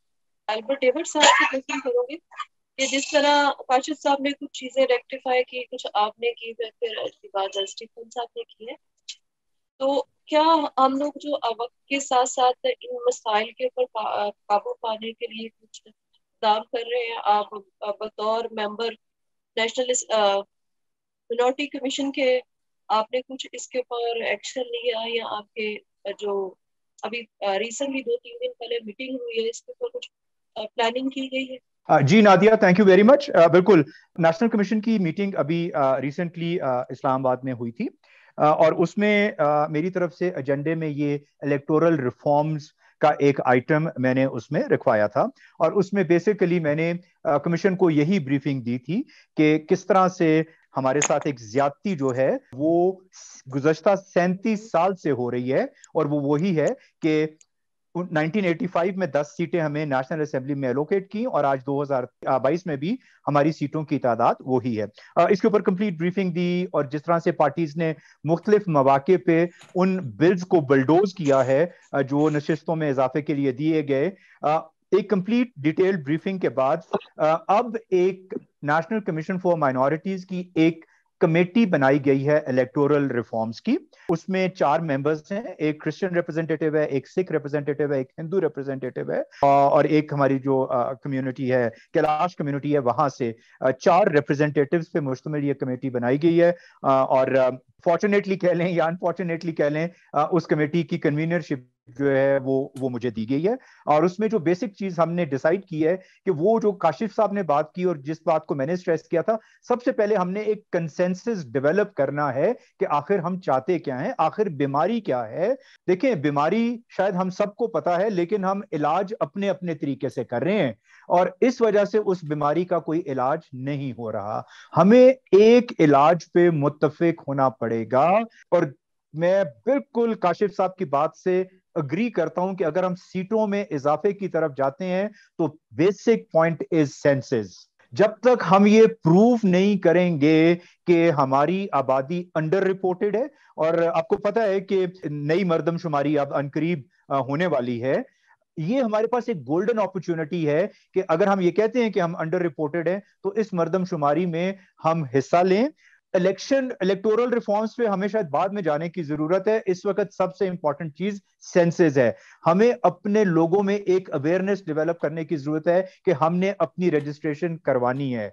अल्बर्ट डेविड साहब से क्वेश्चन करूंगी कि जिस तरह काशिफ साहब ने कुछ चीजें रेक्टिफाई की, कुछ आपने की, फिर बात स्टीफन साहब ने की है, तो क्या हम लोग जो वक्त के साथ साथ इन मसाइल के ऊपर काबू पाने के लिए कुछ काम कर रहे हैं? आप बतौर मेंबर नेशनल मिनॉरिटी कमीशन के, आपने कुछ इसके ऊपर एक्शन लिया, या आपके जो अभी रिसेंटली 2-3 दिन पहले मीटिंग हुई है, इसके ऊपर कुछ प्लानिंग की गई है? जी Nadia, thank you very much. बिल्कुल, नेशनल कमीशन की मीटिंग अभी रिसेंटली इस्लामाबाद में हुई थी, और उसमें मेरी तरफ से एजेंडे में ये इलेक्टोरल रिफॉर्म्स का एक आइटम मैंने उसमें रखवाया था। और उसमें बेसिकली मैंने कमीशन को यही ब्रीफिंग दी थी कि किस तरह से हमारे साथ एक ज्यादती जो है वो गुज़श्ता 37 साल से हो रही है, और वो वही है कि 1985 में 10 सीटें हमें नेशनल असेंबली में एलोकेट की, और आज 2022 में भी हमारी सीटों की तादाद वही है। इसके ऊपर कंप्लीट ब्रीफिंग दी, और जिस तरह से पार्टीज ने मुख्तलिफ मौके पे उन बिल्स को बलडोज किया है जो नशिस्तों में इजाफे के लिए दिए गए, एक कंप्लीट डिटेल्ड ब्रीफिंग के बाद अब एक नेशनल कमीशन फॉर माइनॉरिटीज की एक कमेटी बनाई गई है इलेक्टोरल रिफॉर्म्स की। उसमें 4 मेंबर्स हैं, एक क्रिश्चियन रिप्रेजेंटेटिव है, एक सिख रिप्रेजेंटेटिव है, एक हिंदू रिप्रेजेंटेटिव है, और एक हमारी जो कम्युनिटी है, कैलाश कम्युनिटी है, वहां से 4 रिप्रेजेंटेटिव्स पे मुश्तमिल ये कमेटी बनाई गई है। और फॉर्चुनेटली कह लें या अनफॉर्चुनेटली कह लें, उस कमेटी की कन्वीनरशिप जो है वो मुझे दी गई है। और उसमें जो बेसिक चीज हमने डिसाइड की है कि वो जो काशिफ साहब ने बात की और जिस बात को मैंने स्ट्रेस किया था, सबसे पहले हमने एक कंसेंसस डेवलप करना है कि आखिर हम चाहते क्या हैं, आखिर बीमारी क्या है। देखें, बीमारी शायद हम सबको पता है, लेकिन हम इलाज अपने अपने तरीके से कर रहे हैं, और इस वजह से उस बीमारी का कोई इलाज नहीं हो रहा। हमें एक इलाज पे मुत्तफिक होना पड़ेगा। और मैं बिल्कुल काशिफ साहब की बात से अग्री करता हूं कि अगर हम सीटों में इजाफे की तरफ जाते हैं तो बेसिक पॉइंट इज सेंसेस। जब तक हम ये प्रूव नहीं करेंगे कि हमारी आबादी अंडर रिपोर्टेड है, और आपको पता है कि नई मर्दमशुमारी अब अनकरीब होने वाली है, ये हमारे पास एक गोल्डन अपॉर्चुनिटी है कि अगर हम ये कहते हैं कि हम अंडर रिपोर्टेड हैं तो इस मर्दमशुमारी में हम हिस्सा लें। इलेक्टोरल रिफॉर्म्स पे हमें शायद बाद में जाने की जरूरत है। इस वक्त सबसे इंपॉर्टेंट चीज सेंसेस है। हमें अपने लोगों में एक अवेयरनेस डेवलप करने की जरूरत है कि हमने अपनी रजिस्ट्रेशन करवानी है।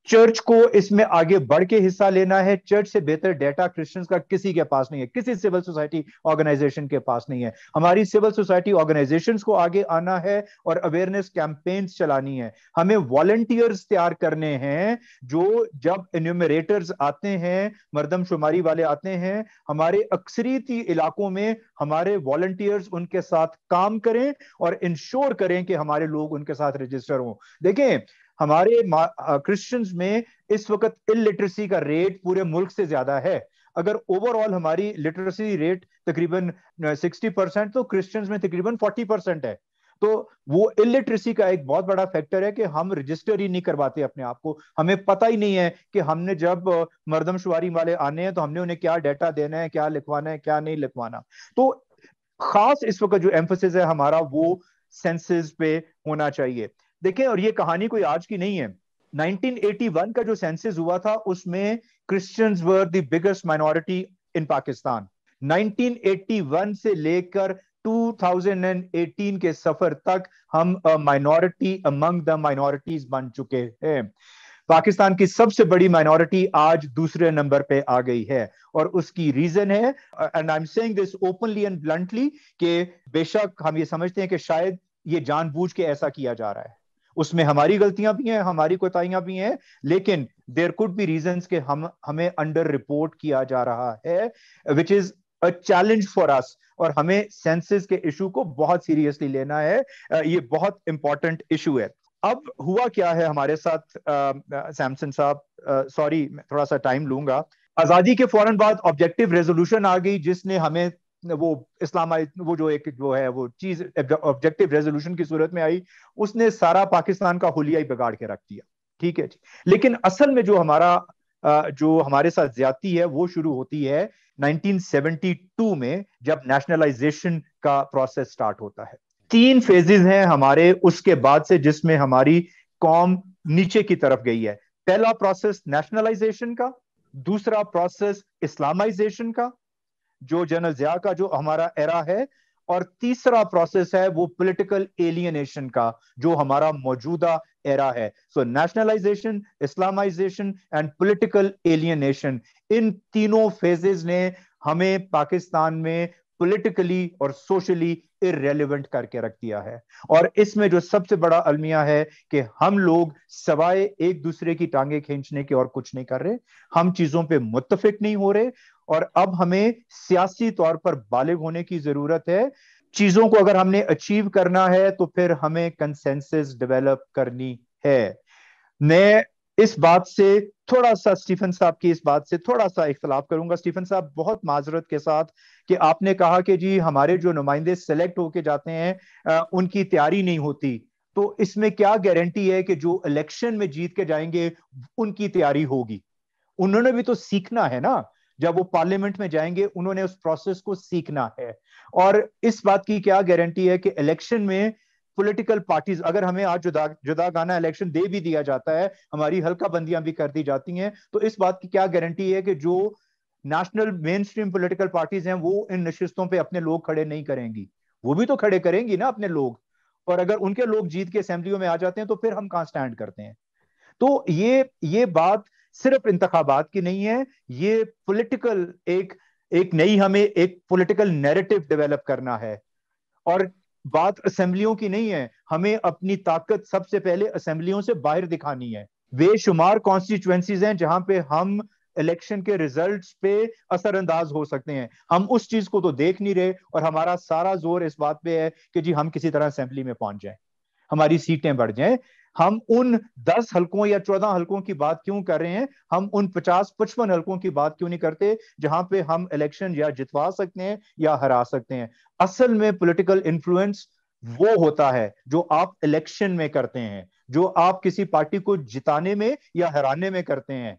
चर्च को इसमें आगे बढ़ के हिस्सा लेना है। चर्च से बेहतर डेटा क्रिश्चियंस का किसी के पास नहीं है, किसी सिविल सोसाइटी ऑर्गेनाइजेशन के पास नहीं है। हमारी सिविल सोसाइटी ऑर्गेनाइजेशंस को आगे आना है और अवेयरनेस कैंपेन्स चलानी है। हमें वॉलंटियर्स तैयार करने हैं, जो जब इन्यूमरेटर्स आते हैं, मर्दमशुमारी वाले आते हैं, हमारे अक्सरियती इलाकों में हमारे वॉलंटियर्स उनके साथ काम करें और इंश्योर करें कि हमारे लोग उनके साथ रजिस्टर हों। देखें, हमारे क्रिश्चियंस में इस वक्त इलिटरेसी का रेट पूरे मुल्क से ज्यादा है। अगर ओवरऑल हमारी लिटरेसी रेट तकरीबन 60%, तो क्रिश्चियंस में तकरीबन 40% है। तो वो इलिटरेसी का एक बहुत बड़ा फैक्टर है कि हम रजिस्टर ही नहीं करवाते अपने आप को। हमें पता ही नहीं है कि हमने जब मर्दमशुमारी वाले आने हैं तो हमने उन्हें क्या डाटा देना है, क्या लिखवाना है, क्या नहीं लिखवाना। तो खास इस वक्त जो एम्फोसिस है हमारा, वो सेंसस पे होना चाहिए। देखें, और ये कहानी कोई आज की नहीं है। 1981 का जो सेंसस हुआ था उसमें Christians were the biggest minority इन पाकिस्तान। 1981 से लेकर 2018 के सफर तक हम माइनॉरिटी अमंग द माइनॉरिटीज बन चुके हैं। पाकिस्तान की सबसे बड़ी माइनॉरिटी आज दूसरे नंबर पे आ गई है, और उसकी रीजन है, and I am saying this openly and bluntly, कि बेशक हम ये समझते हैं कि शायद ये जानबूझ के ऐसा किया जा रहा है, उसमें हमारी गलतियां भी हैं, हमारी कोताहियां भी हैं, लेकिन देयर कुड बी रीजंस कि हमें अंडर रिपोर्ट किया जा रहा है, which is a challenge for us, और हमें सेंसस के इशू को बहुत सीरियसली लेना है। ये बहुत इंपॉर्टेंट इशू है। अब हुआ क्या है हमारे साथ, सैमसन साहब, सॉरी थोड़ा सा टाइम लूंगा। आजादी के फौरन बाद ऑब्जेक्टिव रेजोल्यूशन आ गई, जिसने हमें वो इस्लामाइज, वो जो एक जो है वो चीज ऑब्जेक्टिव रेजोल्यूशन की सूरत में आई, उसने सारा पाकिस्तान का हुलिया ही बिगाड़ के रख दिया। ठीक है जी, लेकिन असल में जो हमारे साथ ज्यादती है वो शुरू होती है 1972 में, जब नेशनलाइजेशन का प्रोसेस स्टार्ट होता है। 3 फेजेस हैं हमारे उसके बाद से, जिसमें हमारी कौम नीचे की तरफ गई है। पहला प्रोसेस नेशनलाइजेशन का, दूसरा प्रोसेस इस्लामाइजेशन का, जो जनरल जिया का जो हमारा एरा है, और तीसरा प्रोसेस है वो पॉलिटिकल एलियनेशन का, जो हमारा मौजूदा एरा है। So nationalisation, Islamisation and political alienation, इन तीनों फेजेस ने हमें पाकिस्तान में पॉलिटिकली और सोशली इररेलेवेंट करके रख दिया है। और इसमें जो सबसे बड़ा अलमिया है कि हम लोग सवाए एक दूसरे की टांगे खींचने के और कुछ नहीं कर रहे, हम चीजों पे मुत्तफिक नहीं हो रहे, और अब हमें सियासी तौर पर बालिग होने की जरूरत है। चीजों को अगर हमने अचीव करना है तो फिर हमें कंसेंसस डेवलप करनी है। मैं इस बात से थोड़ा सा स्टीफन साहब की इस बात से थोड़ा सा इख्तलाफ करूंगा। स्टीफन साहब, बहुत माजरत के साथ, कि आपने कहा कि जी हमारे जो नुमाइंदे सेलेक्ट होके जाते हैं उनकी तैयारी नहीं होती, तो इसमें क्या गारंटी है कि जो इलेक्शन में जीत के जाएंगे उनकी तैयारी होगी? उन्होंने भी तो सीखना है ना, जब वो पार्लियामेंट में जाएंगे उन्होंने उस प्रोसेस को सीखना है। और इस बात की क्या गारंटी है कि इलेक्शन में पॉलिटिकल पार्टीज, अगर हमें आज जुदा गाना इलेक्शन दे भी दिया जाता है, हमारी हल्का बंदियां भी कर दी जाती हैं, तो इस बात की क्या गारंटी है कि जो national main stream political parties हैं वो इन नशिस्तों पे अपने लोग खड़े नहीं करेंगी? वो भी तो खड़े करेंगी ना अपने लोग, और अगर उनके लोग जीत के असेंबलियों में आ जाते हैं तो फिर हम कहां स्टैंड करते हैं? तो ये बात सिर्फ इंतखाबात की नहीं है, ये पॉलिटिकल एक नई, हमें एक पॉलिटिकल नैरेटिव डेवलप करना है। और बात असेंबलियों की नहीं है, हमें अपनी ताकत सबसे पहले असेंबलियों से बाहर दिखानी है। बेशुमार कॉन्स्टिट्यूएंसीज हैं जहां पे हम इलेक्शन के रिजल्ट्स पे असरअंदाज हो सकते हैं, हम उस चीज को तो देख नहीं रहे, और हमारा सारा जोर इस बात पे है कि जी हम किसी तरह असेंबली में पहुंच जाएं, हमारी सीटें बढ़ जाएं। हम उन 10 हलकों या 14 हलकों की बात क्यों कर रहे हैं? हम उन 50-55 हलकों की बात क्यों नहीं करते जहां पे हम इलेक्शन या जितवा सकते हैं या हरा सकते हैं? असल में पॉलिटिकल इन्फ्लुएंस वो होता है जो आप इलेक्शन में करते हैं, जो आप किसी पार्टी को जिताने में या हराने में करते हैं।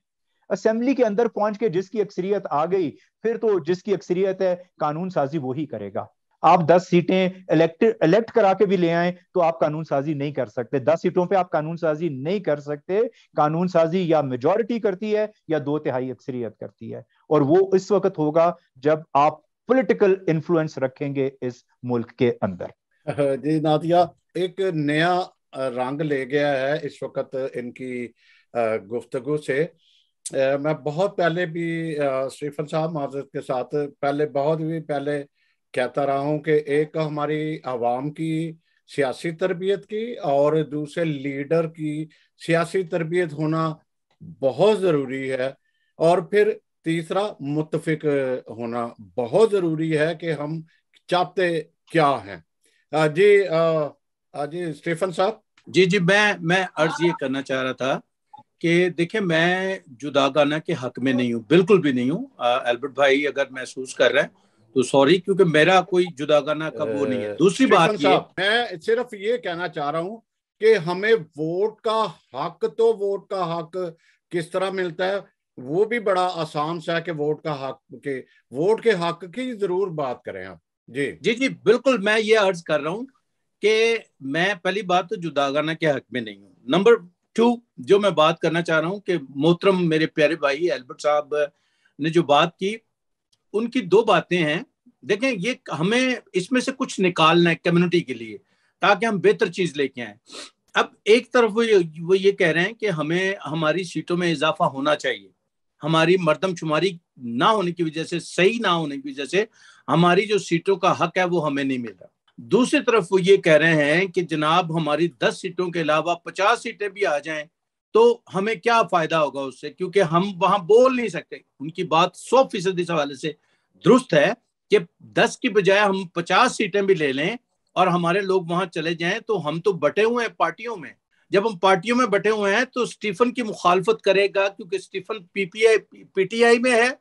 असेंबली के अंदर पहुंच के जिसकी अक्सरियत आ गई, फिर तो जिसकी अक्सरियत है कानून साजी वो ही करेगा। आप 10 सीटें इलेक्ट करा के भी ले आए तो आप कानून साजी नहीं कर सकते। 10 सीटों पे आप कानून साजी नहीं कर सकते। कानून साजी या मेजॉरिटी करती है या 2/3 अक्सरियत करती है, और वो इस वक्त होगा जब आप पॉलिटिकल इन्फ्लुएंस रखेंगे इस मुल्क के अंदर। जी नादिया, एक नया रंग ले गया है इस वक्त इनकी गुफ्तगू से। मैं बहुत पहले भी स्टीफन साहब माजरत के साथ पहले बहुत भी पहले कहता रहा हूं कि एक हमारी आवाम की सियासी तरबियत की और दूसरे लीडर की सियासी तरबियत होना बहुत ज़रूरी है, और फिर तीसरा मुत्तफिक होना बहुत ज़रूरी है कि हम चाहते क्या हैं। जी स्टीफन साहब। जी मैं अर्ज ये करना चाह रहा था कि देखिए, मैं जुदागाना के हक में नहीं हूँ, बिल्कुल भी नहीं हूँ। एल्बर्ट भाई अगर महसूस कर रहे हैं तो सॉरी, क्योंकि मेरा कोई जुदागाना का वो नहीं है। दूसरी बात ये, मैं सिर्फ ये कहना चाह रहा हूँ कि हमें वोट का हक, तो वोट का हक किस तरह मिलता है वो भी बड़ा आसान सा है कि वोट के हक की जरूर बात करें आप। जी बिल्कुल, मैं ये अर्ज कर रहा हूँ कि मैं पहली बात तो जुदागाना के हक में नहीं हूँ। नंबर 2 जो मैं बात करना चाह रहा हूँ कि मोहतरम मेरे प्यारे भाई एल्बर्ट साहब ने जो बात की, उनकी 2 बातें हैं। देखें, ये हमें इसमें से कुछ निकालना है कम्युनिटी के लिए, ताकि हम बेहतर चीज लेके आए। अब एक तरफ वो ये कह रहे हैं कि हमें हमारी सीटों में इजाफा होना चाहिए, हमारी मर्दमशुमारी ना होने की वजह से, सही ना होने की वजह से हमारी जो सीटों का हक है वो हमें नहीं मिल रहा। दूसरी तरफ वो ये कह रहे हैं कि जनाब हमारी 10 सीटों के अलावा 50 सीटें भी आ जाएं तो हमें क्या फायदा होगा उससे, क्योंकि हम वहां बोल नहीं सकते। उनकी बात 100% इस हवाले से दुरुस्त है कि 10 की बजाय हम 50 सीटें भी ले लें और हमारे लोग वहां चले जाएं, तो हम तो बटे हुए हैं पार्टियों में। जब हम पार्टियों में बटे हुए हैं तो स्टीफन की मुखालफत करेगा, क्योंकि स्टीफन पीटीआई में है,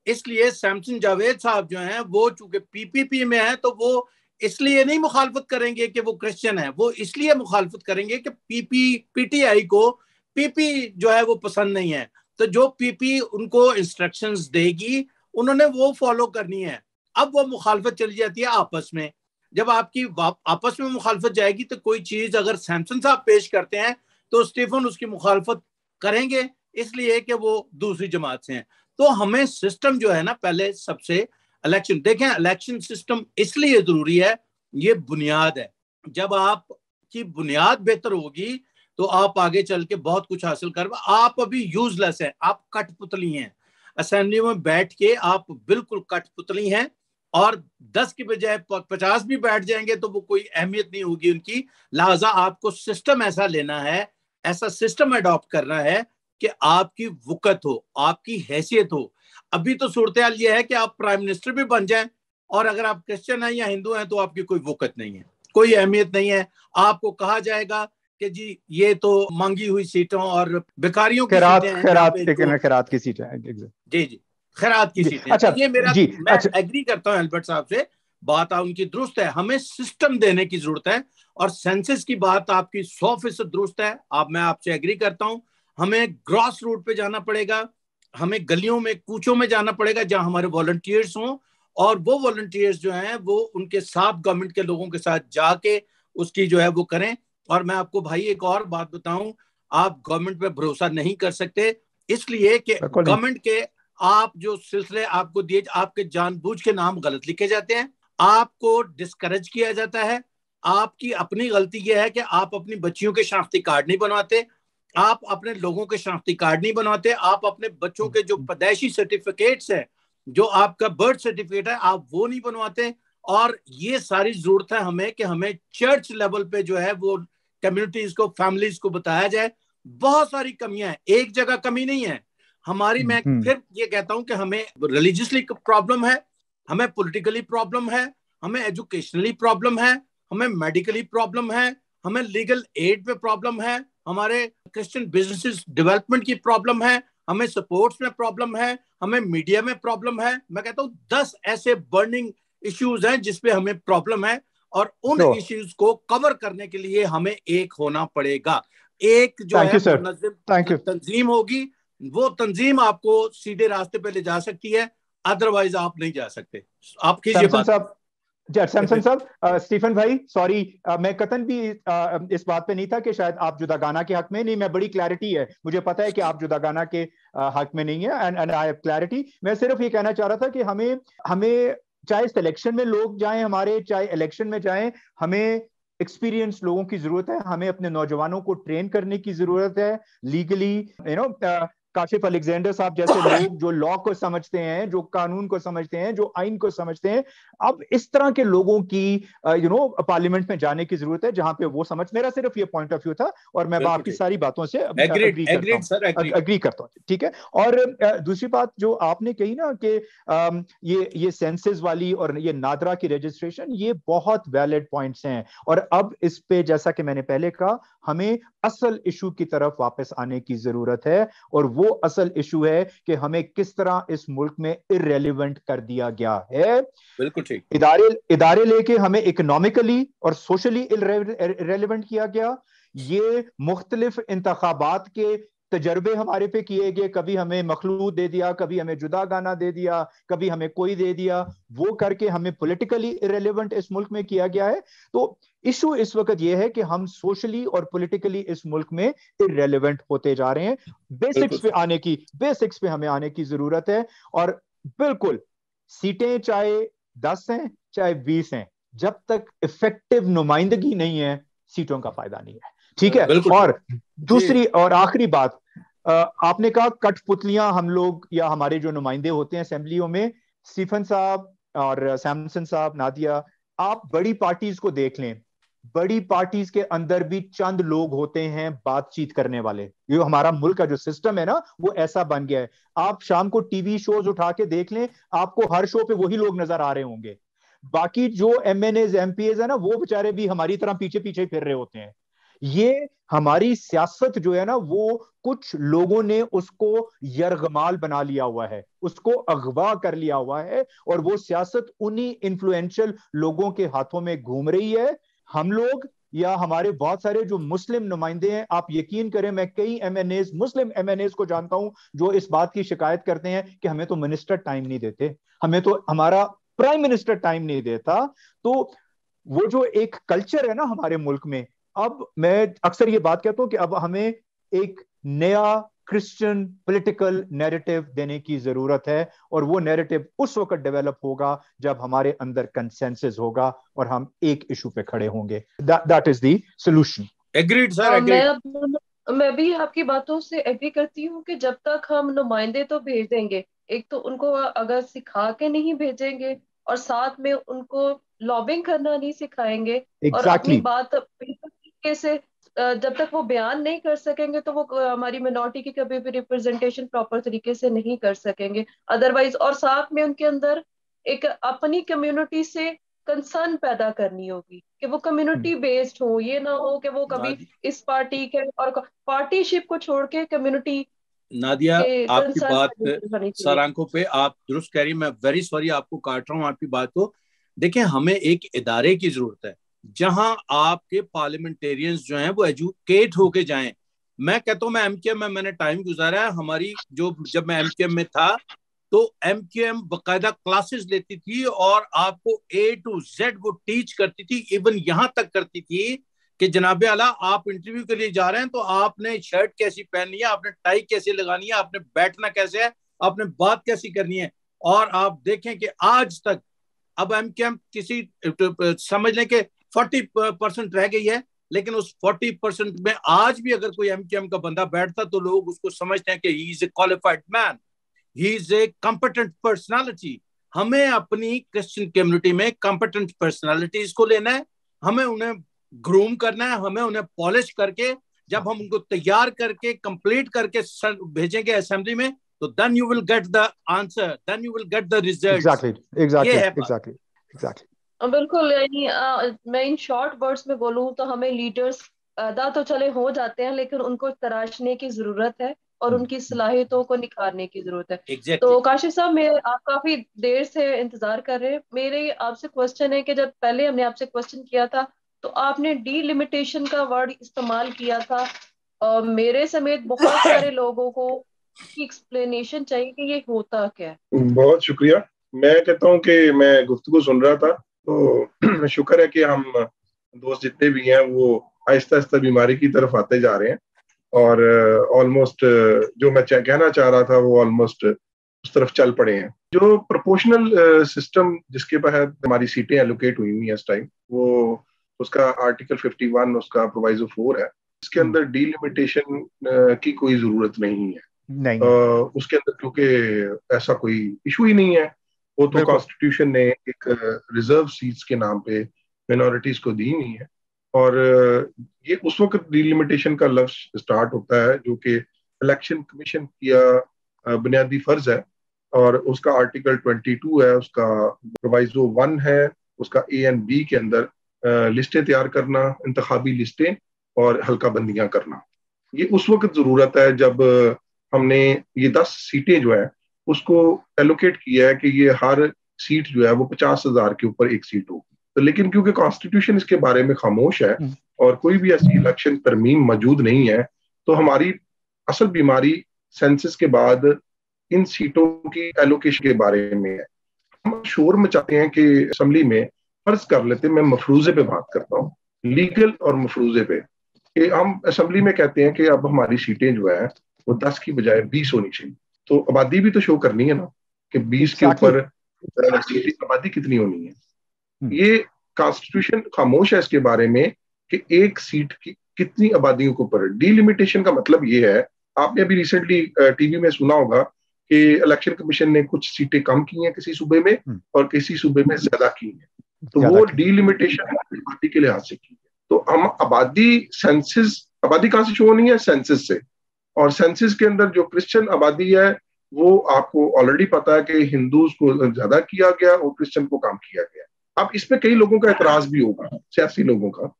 इसलिए सैमसन जावेद साहब जो हैं वो चूंकि पीपीपी में है तो वो इसलिए नहीं मुखालफत करेंगे कि वो क्रिश्चियन है, वो इसलिए मुखालफत करेंगे कि पीटीआई को पीपी जो है वो पसंद नहीं है। तो जो पीपी उनको इंस्ट्रक्शंस देगी उन्होंने वो फॉलो करनी है। अब वो मुखालफत चली जाती है आपस में। जब आपकी आपस में मुखालफत जाएगी तो कोई चीज अगर सैमसन साहब पेश करते हैं तो स्टीफन उसकी मुखालफत करेंगे, इसलिए कि वो दूसरी जमात से हैं। तो हमें सिस्टम जो है ना, पहले सबसे इलेक्शन देखें। इलेक्शन सिस्टम इसलिए जरूरी है, ये बुनियाद है। जब आपकी बुनियाद बेहतर होगी तो आप आगे चल के बहुत कुछ हासिल कर। आप अभी यूजलेस हैं, आप कठपुतली हैं। असेंबली में बैठ के आप बिल्कुल कठपुतली हैं, और 10 की बजाय 50 भी बैठ जाएंगे तो वो कोई अहमियत नहीं होगी उनकी। लिहाजा आपको सिस्टम ऐसा लेना है, ऐसा सिस्टम अडॉप्ट करना है कि आपकी वक़्त हो, आपकी हैसियत हो। अभी तो सूरत हाल ये है कि आप प्राइम मिनिस्टर भी बन जाएं और अगर आप क्रिश्चियन हैं या हिंदू हैं तो आपकी कोई वक़्त नहीं है, कोई अहमियत नहीं है। आपको कहा जाएगा कि जी ये तो मांगी हुई सीटों और बेकारियों की सीटें हैं जहाँ पे खैरात की सीटें हैं। जी जी, खैरात की सीटें। अच्छा तो ये मेरा जी, मैं अच्छा एग्री करता हूँ एल्बर्ट साहब से, बात उनकी दुरुस्त है। हमें सिस्टम देने की जरूरत है, और सेंसस की बात आपकी 100% दुरुस्त है। मैं आपसे एग्री करता हूँ। हमें ग्रॉस रूट पे जाना पड़ेगा, हमें गलियों में कूचों में जाना पड़ेगा जहां हमारे वॉलंटियर्स हों, और वो वॉलंटियर्स जो हैं वो उनके साथ गवर्नमेंट के लोगों के साथ जाके उसकी जो है वो करें। और मैं आपको भाई एक और बात बताऊं, आप गवर्नमेंट पे भरोसा नहीं कर सकते, इसलिए कि गवर्नमेंट के आप जो सिलसिले आपको दिए, आपके जानबूझ के नाम गलत लिखे जाते हैं, आपको डिस्करेज किया जाता है। आपकी अपनी गलती यह है कि आप अपनी बच्चियों के शनाख्ती कार्ड नहीं बनवाते, आप अपने लोगों के शनाख्ती कार्ड नहीं बनवाते, आप अपने बच्चों के जो पैदाइशी सर्टिफिकेट्स हैं, जो आपका बर्थ सर्टिफिकेट है, आप वो नहीं बनवाते। और ये सारी जरूरत है हमें कि हमें चर्च लेवल पे जो है वो कम्युनिटीज को, फैमिलीज को बताया जाए। बहुत सारी कमियां हैं, एक जगह कमी नहीं है हमारी। मैं फिर ये कहता हूं कि हमें रिलीजियसली प्रॉब्लम है, हमें पॉलिटिकली प्रॉब्लम है, हमें एजुकेशनली प्रॉब्लम है, हमें मेडिकली प्रॉब्लम है, हमें लीगल एड पे प्रॉब्लम है, हमारे क्रिश्चियन बिजनेसेस डेवलपमेंट की प्रॉब्लम है, हमें सपोर्ट्स में प्रॉब्लम है, हमें मीडिया में प्रॉब्लम है। मैं कहता हूं 10 ऐसे बर्निंग इश्यूज हैं जिसपे हमें प्रॉब्लम है, और उन इश्यूज को कवर करने के लिए हमें एक होना पड़ेगा। एक जो है मुनज़्ज़म तंजीम होगी, वो तंजीम आपको सीधे रास्ते पे ले जा सकती है, अदरवाइज आप नहीं जा सकते। आप कीजिए बात। सैमसन साहब, स्टीफन भाई सॉरी, मैं कतन भी इस बात पे नहीं था कि शायद आप जुदागाना के हक में नहीं। मैं बड़ी क्लैरिटी है, मुझे पता है कि आप जुदागाना के हक में नहीं है, एंड आई हैव क्लैरिटी। मैं सिर्फ ये कहना चाह रहा था कि हमें चाहे सिलेक्शन में लोग जाएं हमारे, चाहे इलेक्शन में जाएं, हमें एक्सपीरियंस लोगों की जरूरत है। हमें अपने नौजवानों को ट्रेन करने की जरूरत है लीगली। काशिफ अलेक्जेंडर साहब जैसे लोग जो लॉ को समझते हैं, जो कानून को समझते हैं, जो आइन को समझते हैं, अब इस तरह के लोगों की पार्लियामेंट में जाने की जरूरत है जहां पे वो समझ। मेरा सिर्फ ये पॉइंट ऑफ व्यू था, और मैं आपकी सारी बातों से अग्री करता हूँ। ठीक है। और दूसरी बात जो आपने कही ना कि ये सेंसस वाली और ये नादरा की रजिस्ट्रेशन, ये बहुत वैलिड पॉइंट्स हैं। और अब इस पे जैसा कि मैंने पहले कहा, हमें असल इशू की तरफ वापस आने की जरूरत है, और वो असल इशू है कि हमें किस तरह इस मुल्क में इररेलेवेंट कर दिया गया है। बिल्कुल ठीक। इदारे लेके हमें इकोनॉमिकली और सोशली इररेलेवेंट किया गया। ये मुख्तलिफ इंतखाबात के तजर्बे हमारे पे किए गए, कभी हमें मखलूद दे दिया, कभी हमें जुदा गाना दे दिया, कभी हमें कोई दे दिया, वो करके हमें पॉलिटिकली इररेलेवेंट इस मुल्क में किया गया है। तो इशू इस वक्त यह है कि हम सोशली और पॉलिटिकली इस मुल्क में इररेलेवेंट होते जा रहे हैं। बेसिक्स पे हमें आने की जरूरत है। और बिल्कुल सीटें चाहे 10 हैं चाहे 20 हैं, जब तक इफेक्टिव नुमाइंदगी नहीं है, सीटों का फायदा नहीं है। ठीक है। बिल्कुल। और दूसरी और आखिरी बात, आपने कहा कठपुतलियां हम लोग या हमारे जो नुमाइंदे होते हैं असेंबलियों में, स्टीफन साहब और सैमसन साहब, नादिया, आप बड़ी पार्टीज को देख लें, बड़ी पार्टीज के अंदर भी चंद लोग होते हैं बातचीत करने वाले। ये हमारा मुल्क का जो सिस्टम है ना, वो ऐसा बन गया है। आप शाम को टीवी शोज उठा के देख लें, आपको हर शो पे वही लोग नजर आ रहे होंगे। बाकी जो एमएनएज एमपीएज है ना, वो बेचारे भी हमारी तरह पीछे पीछे फिर रहे होते हैं। ये हमारी सियासत जो है ना, वो कुछ लोगों ने उसको यरगमाल बना लिया हुआ है, उसको अगवा कर लिया हुआ है, और वो सियासत उन्हीं इन्फ्लुएंशियल लोगों के हाथों में घूम रही है। हम लोग या हमारे बहुत सारे जो मुस्लिम नुमाइंदे हैं, आप यकीन करें, मैं कई एमएनएज, मुस्लिम एमएनएज को जानता हूं जो इस बात की शिकायत करते हैं कि हमें तो मिनिस्टर टाइम नहीं देते, हमें तो हमारा प्राइम मिनिस्टर टाइम नहीं देता। तो वो जो एक कल्चर है ना हमारे मुल्क में, अब मैं अक्सर ये बात कहता हूं कि अब हमें एक नया क्रिश्चियन पॉलिटिकल नैरेटिव देने की जरूरत है, और वो नैरेटिव उस वक्त डेवलप होगा जब हमारे अंदर कंसेंसस होगा और हम एक इशू पे खड़े होंगे। That is the solution. Agreed sir, agreed. मैं भी आपकी बातों से एग्री करती हूँ कि जब तक हम नुमाइंदे तो भेज देंगे, एक तो उनको अगर सिखा के नहीं भेजेंगे और साथ में उनको लॉबिंग करना नहीं सिखाएंगे और अपनी एग्जैक्टली। बात बिल्कुल तरीके से जब तक वो बयान नहीं कर सकेंगे तो वो हमारी मिनॉरिटी की कभी भी रिप्रेजेंटेशन प्रॉपर तरीके से नहीं कर सकेंगे अदरवाइज। और साथ में उनके अंदर एक अपनी कम्युनिटी से कंसर्न पैदा करनी होगी कि वो कम्युनिटी बेस्ड हो, ये ना हो कि वो कभी इस पार्टी के और पार्टीशिप को छोड़ के कम्युनिटी नादिया, के आपकी कंसर्न बात करनी सर चाहिए। आंखों पे आप दुरुस्त कह रही, मैं वेरी सॉरी आपको काट रहा हूँ आपकी बात को। देखिए, हमें एक इदारे की जरूरत है जहां आपके पार्लियामेंटेरियंस जो हैं वो एजुकेट होके जाएं। मैं कहता हूँ, मैं एमकेएम में मैंने टाइम गुजारा है, हमारी जो जब मैं एमकेएम में था तो एमकेएम बकायदा क्लासेस लेती थी और आपको ए टू जेड वो टीच करती थी, इवन यहां तक करती थी कि जनाबे आला आप इंटरव्यू के लिए जा रहे हैं तो आपने शर्ट कैसी पहननी है, आपने टाई कैसे लगानी है, आपने बैठना कैसे है, आपने बात कैसी करनी है। और आप देखें कि आज तक अब एमकेएम किसी समझ लें कि 40% रह गई है, लेकिन उस 40% में आज भी अगर कोई एमकेएम का बंदा बैठता तो लोग उसको समझते हैं कि he is a qualified man, he is a competent personality. हमें अपनी क्रिश्चियन कम्युनिटी में कॉम्पिटेंट पर्सनालिटीज को लेना है, हमें उन्हें ग्रूम करना है, हमें उन्हें पॉलिश करके जब हम उनको तैयार करके कंप्लीट करके भेजेंगे असेंबली में, तो then you will get the answer, then you will get the results. ये है बात। एग्जैक्टली। बिल्कुल, यानी मैं इन शॉर्ट वर्ड्स में बोलूँ तो हमें लीडर्स अदा तो चले हो जाते हैं लेकिन उनको तराशने की जरूरत है और उनकी सलाहियतों को निखारने की जरूरत है। Exactly. तो काशिफ साहब, मैं आप काफी देर से इंतजार कर रहे हैं। मेरे आपसे क्वेश्चन है कि जब पहले हमने आपसे क्वेश्चन किया था तो आपने डीलिमिटेशन का वर्ड इस्तेमाल किया था और मेरे समेत बहुत सारे लोगों को की एक्सप्लेनेशन चाहिए कि ये होता क्या है। बहुत शुक्रिया। मैं कहता हूँ कि मैं गुफ्तगू सुन रहा था तो शुक्र है कि हम दोस्त जितने भी हैं वो आहिस्ता आहिस्ता बीमारी की तरफ आते जा रहे हैं और ऑलमोस्ट जो मैं कहना चाह रहा था वो ऑलमोस्ट उस तरफ चल पड़े हैं। जो प्रोपोर्शनल सिस्टम जिसके तहत हमारी सीटें एलोकेट हुई हुई हैं इस टाइम, वो उसका आर्टिकल 51 उसका प्रोवाइजो 4 है। इसके अंदर डीलिमिटेशन की कोई जरूरत नहीं है। उसके अंदर क्योंकि ऐसा कोई इशू ही नहीं है, वो तो कॉन्स्टिट्यूशन ने एक रिजर्व सीट्स के नाम पे मिनॉरिटीज को दी हुई है और ये उस वक्त डीलिमिटेशन का लफ्ज स्टार्ट होता है जो कि इलेक्शन कमीशन का बुनियादी फर्ज है और उसका आर्टिकल 22 है, उसका प्रोवाइजो 1 है, उसका ए एंड बी के अंदर लिस्टें तैयार करना, इंतखाबी लिस्टें और हल्का बंदियां करना। ये उस वक्त जरूरत है जब हमने ये 10 सीटें जो है उसको एलोकेट किया है कि ये हर सीट जो है वो 50,000 के ऊपर एक सीट होगी। तो लेकिन क्योंकि कॉन्स्टिट्यूशन इसके बारे में खामोश है और कोई भी ऐसी इलेक्शन तरमीम मौजूद नहीं है, तो हमारी असल बीमारी सेंसस के बाद इन सीटों की एलोकेशन के बारे में है। हम शोर मचाते हैं कि असेंबली में, फर्ज कर लेते हैं, मैं मफरूजे पे बात करता हूँ, लीगल और मफरूजे पे, कि हम असेंबली में कहते हैं कि अब हमारी सीटें जो है वो 10 की बजाय 20 होनी चाहिए। तो आबादी भी तो शो करनी है ना कि 20 के ऊपर आबादी कितनी होनी है। ये कॉन्स्टिट्यूशन खामोश है इसके बारे में कि एक सीट कितनी आबादियों के ऊपर। डीलिमिटेशन का मतलब ये है, आपने अभी रिसेंटली टीवी में सुना होगा कि इलेक्शन कमीशन ने कुछ सीटें कम की हैं किसी सूबे में और किसी सूबे में ज्यादा की हैं, तो वो डीलिमिटेशन आबादी के लिहाज से की है। तो हम आबादी सेंसिस, आबादी कहां से शो होनी है? सेंसिस से। और सेंसिस के अंदर जो क्रिश्चियन आबादी है वो आपको ऑलरेडी पता है कि हिंदूज को ज्यादा किया गया और क्रिश्चियन को कम किया गया। अब इस पे कई लोगों का एतराज भी होगा, सियासी लोगों का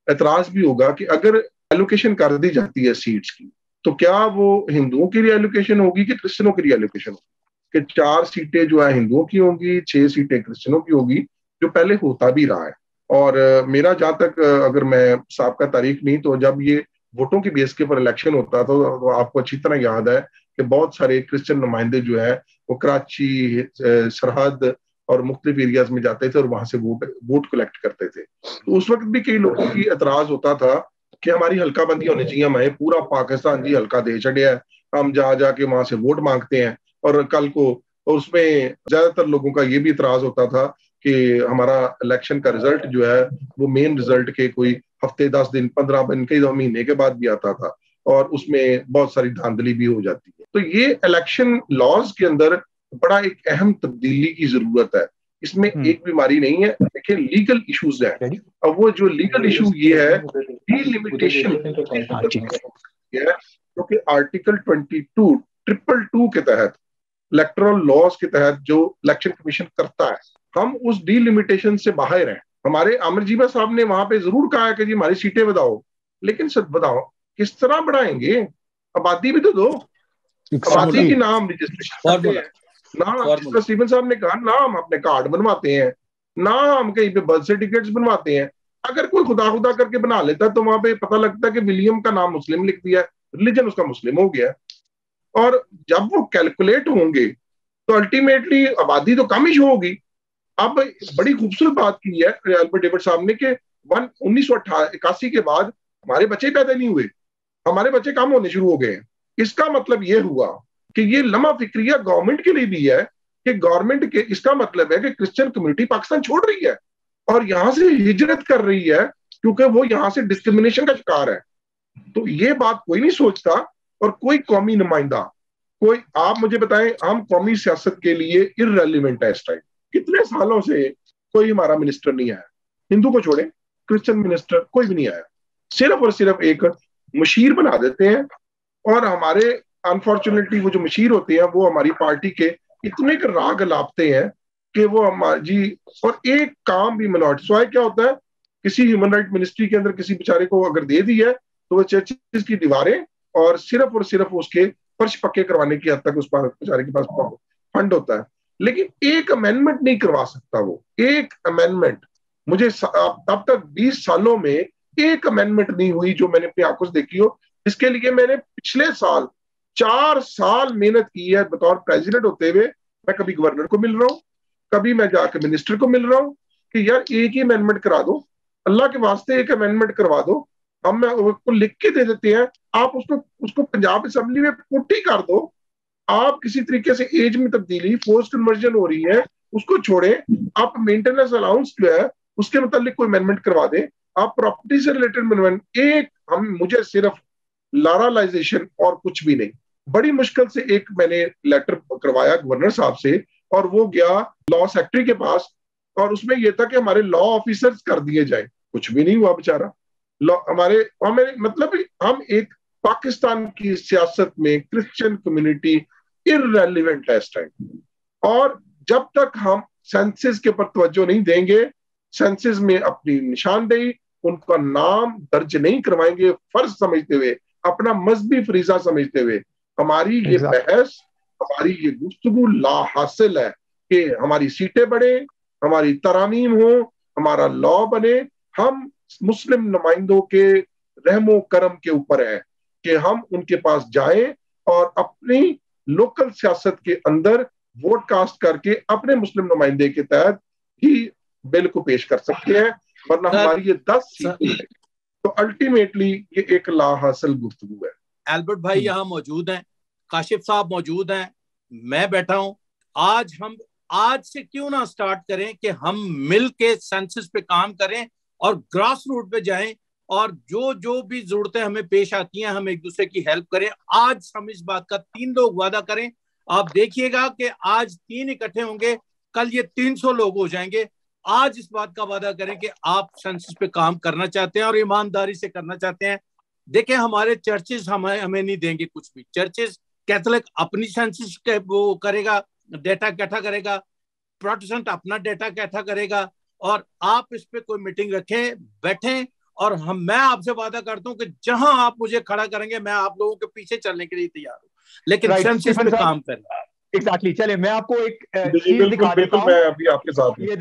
एतराज भी होगा कि अगर एलोकेशन कर दी जाती है सीट्स की, तो क्या वो हिंदुओं की रीएलोकेशन होगी कि क्रिश्चियनों की रीएलोकेशन होगी? कि 4 सीटें जो है हिंदुओं की होंगी, 6 सीटें क्रिश्चियनों की होगी, जो पहले होता भी रहा है। और मेरा जहां तक, अगर मैं साहब का तारीख नहीं, तो जब ये वोटों की बेस के ऊपर इलेक्शन होता था तो आपको अच्छी तरह याद है कि बहुत सारे क्रिश्चियन नुमाइंदे जो है वो कराची, सरहद और मुख्तलिफ एरियाज में जाते थे और वहां से वोट कलेक्ट करते थे। तो उस वक्त भी कई लोगों की एतराज होता था कि हमारी हल्का बंदी होनी चाहिए, हमें पूरा पाकिस्तान जी हल्का दे चढ़िया है, हम जा जाके वहां से वोट मांगते हैं। और कल को उसमें ज्यादातर लोगों का ये भी इतराज होता था कि हमारा इलेक्शन का रिजल्ट जो है वो मेन रिजल्ट के कोई हफ्ते, 10 दिन, 15 दिन, कई 2 महीने के बाद भी आता था और उसमें बहुत सारी धांधली भी हो जाती है। तो ये इलेक्शन लॉज के अंदर बड़ा एक अहम तब्दीली की जरूरत है। इसमें एक बीमारी नहीं है, देखिए लीगल इश्यूज है। अब वो जो लीगल इशू ये है डीलिमिटेशन जो कि आर्टिकल 22 ट्रिपल 2 के तहत इलेक्टोरल लॉज के तहत जो इलेक्शन कमीशन करता है, हम उस डीलिमिटेशन से बाहर हैं। हमारे आमिर जीबा साहब ने वहां पे जरूर कहा है कि जी हमारी सीटें बढ़ाओ, लेकिन सर बताओ किस तरह बढ़ाएंगे? आबादी भी तो दो, आबादी की नाम रजिस्ट्रेशन, ना जिसका स्टीफन साहब ने कहा, ना हम अपने कार्ड बनवाते हैं, ना हम कहीं पे बर्थ सर्टिफिकेट्स बनवाते हैं। अगर कोई खुदा खुदा करके बना लेता है तो वहां पे पता लगता है कि विलियम का नाम मुस्लिम लिख दिया, रिलीजन उसका मुस्लिम हो गया। और जब वो कैलकुलेट होंगे तो अल्टीमेटली आबादी तो कम ही होगी। अब बड़ी खूबसूरत बात की है अल्बर्ट डेविड साहब ने कि 1981 के बाद हमारे बच्चे पैदा नहीं हुए, हमारे बच्चे कम होने शुरू हो गए हैं। इसका मतलब ये हुआ कि ये लम्हा फिक्रिया गवर्नमेंट के लिए भी है कि गवर्नमेंट के, इसका मतलब है कि क्रिश्चियन कम्युनिटी पाकिस्तान छोड़ रही है और यहां से हिजरत कर रही है क्योंकि वो यहां से डिस्क्रिमिनेशन का शिकार है। तो ये बात कोई नहीं सोचता और कोई कौमी नुमाइंदा, कोई, आप मुझे बताएं, हम कौमी सियासत के लिए इररेलेवेंट है इस टाइम। कितने सालों से कोई हमारा मिनिस्टर नहीं आया, हिंदू को छोड़े, क्रिश्चियन मिनिस्टर कोई भी नहीं आया। सिर्फ और सिर्फ एक मशीर बना देते हैं और हमारे अनफॉर्चुनेटली वो जो मशीर होते हैं वो हमारी पार्टी के इतने के राग लापते हैं कि वो हमारी जी, और एक काम भी मिनॉरिटी स्वाय क्या होता है, किसी ह्यूमन राइट मिनिस्ट्री के अंदर किसी बेचारे को अगर दे दी है तो वो चर्चिस की दीवारें और सिर्फ उसके फर्श पक्के करवाने की हद तक उस बेचारे के पास फंड होता है, लेकिन एक अमेंडमेंट नहीं करवा सकता वो। एक अमेंडमेंट, मुझे अब तक 20 सालों में एक अमेंडमेंट नहीं हुई जो मैंने अपनी आंखों से देखी हो। इसके लिए मैंने पिछले साल 4 साल मेहनत की है बतौर प्रेसिडेंट होते हुए। मैं कभी गवर्नर को मिल रहा हूँ, कभी मैं जाकर मिनिस्टर को मिल रहा हूँ कि यार एक ही अमेंडमेंट करा दो, अल्लाह के वास्ते एक अमेंडमेंट करवा दो, हम उसको लिख के दे देते हैं, आप उसको पंजाब असेंबली में पुट ही कर दो। आप किसी तरीके से एज में तब्दीली, फोर्स कन्वर्जन हो रही है, उसको छोड़े, आप मेंटेनेंस अलाउंस जो है उसके मतलब कोई अमेंडमेंट करवा दें, आप प्रॉपर्टी से रिलेटेड अमेंडमेंट, एक हम मुझे सिर्फ लारालाइजेशन और कुछ भी नहीं। बड़ी मुश्किल से एक मैंने लेटर करवाया गवर्नर साहब से और वो गया लॉ सेक्रेटरी के पास और उसमें यह था कि हमारे लॉ ऑफिसर्स कर दिए जाए, कुछ भी नहीं हुआ बेचारा। हमें मतलब हम एक पाकिस्तान की सियासत में क्रिश्चियन कम्युनिटी इररेलेवेंट है इस टाइम। और जब तक हम सेंसस के ऊपर तवज्जो नहीं देंगे, सेंसस में अपनी निशानदेही, उनका नाम दर्ज नहीं करवाएंगे फर्ज समझते हुए, अपना मजहबी फरीजा समझते हुए, हमारी ये बहस, हमारी ये गुफ्तगू ला हासिल है कि हमारी सीटें बढ़े, हमारी तरामीम हो, हमारा लॉ बने। हम मुस्लिम नुमाइंदों के रहमो करम के ऊपर है कि हम उनके पास जाएं और अपनी लोकल सियासत के अंदर वोट कास्ट करके अपने मुस्लिम नुमाइंदे के तहत ही बिल को पेश कर सकते हैं, वरना हमारी ये 10 सीटें, तो अल्टीमेटली ये एक ला हासिल गुफ्तगू है। एल्बर्ट भाई यहाँ मौजूद हैं, काशिफ साहब मौजूद हैं, मैं बैठा हूं। आज से क्यों ना स्टार्ट करें कि हम मिल के सेंसस पे काम करें और ग्रास रूट पे जाएं और जो जो भी जरूरतें हमें पेश आती हैं हम एक दूसरे की हेल्प करें। आज हम इस बात का 3 लोग वादा करें, आप देखिएगा कि आज 3 इकट्ठे होंगे, कल ये 300 लोग हो जाएंगे। आज इस बात का वादा करें कि आप सेंसस पे काम करना चाहते हैं और ईमानदारी से करना चाहते हैं। देखें, हमारे चर्चेस हमें नहीं देंगे कुछ भी। चर्चेस कैथोलिक अपनी सेंसस वो करेगा, डेटा इकट्ठा करेगा, प्रोटेस्टेंट अपना डेटा इकट्ठा करेगा, और आप इस पे कोई मीटिंग रखें, बैठें, और मैं आपसे वादा करता हूं कि जहां आप मुझे खड़ा करेंगे मैं आप लोगों के पीछे चलने के लिए तैयार हूं, लेकिन सेंसस पे काम करें। एग्जैक्टली। चले मैं आपको एक चीज दिखा देता हूं। मैं अभी आपके साथ ये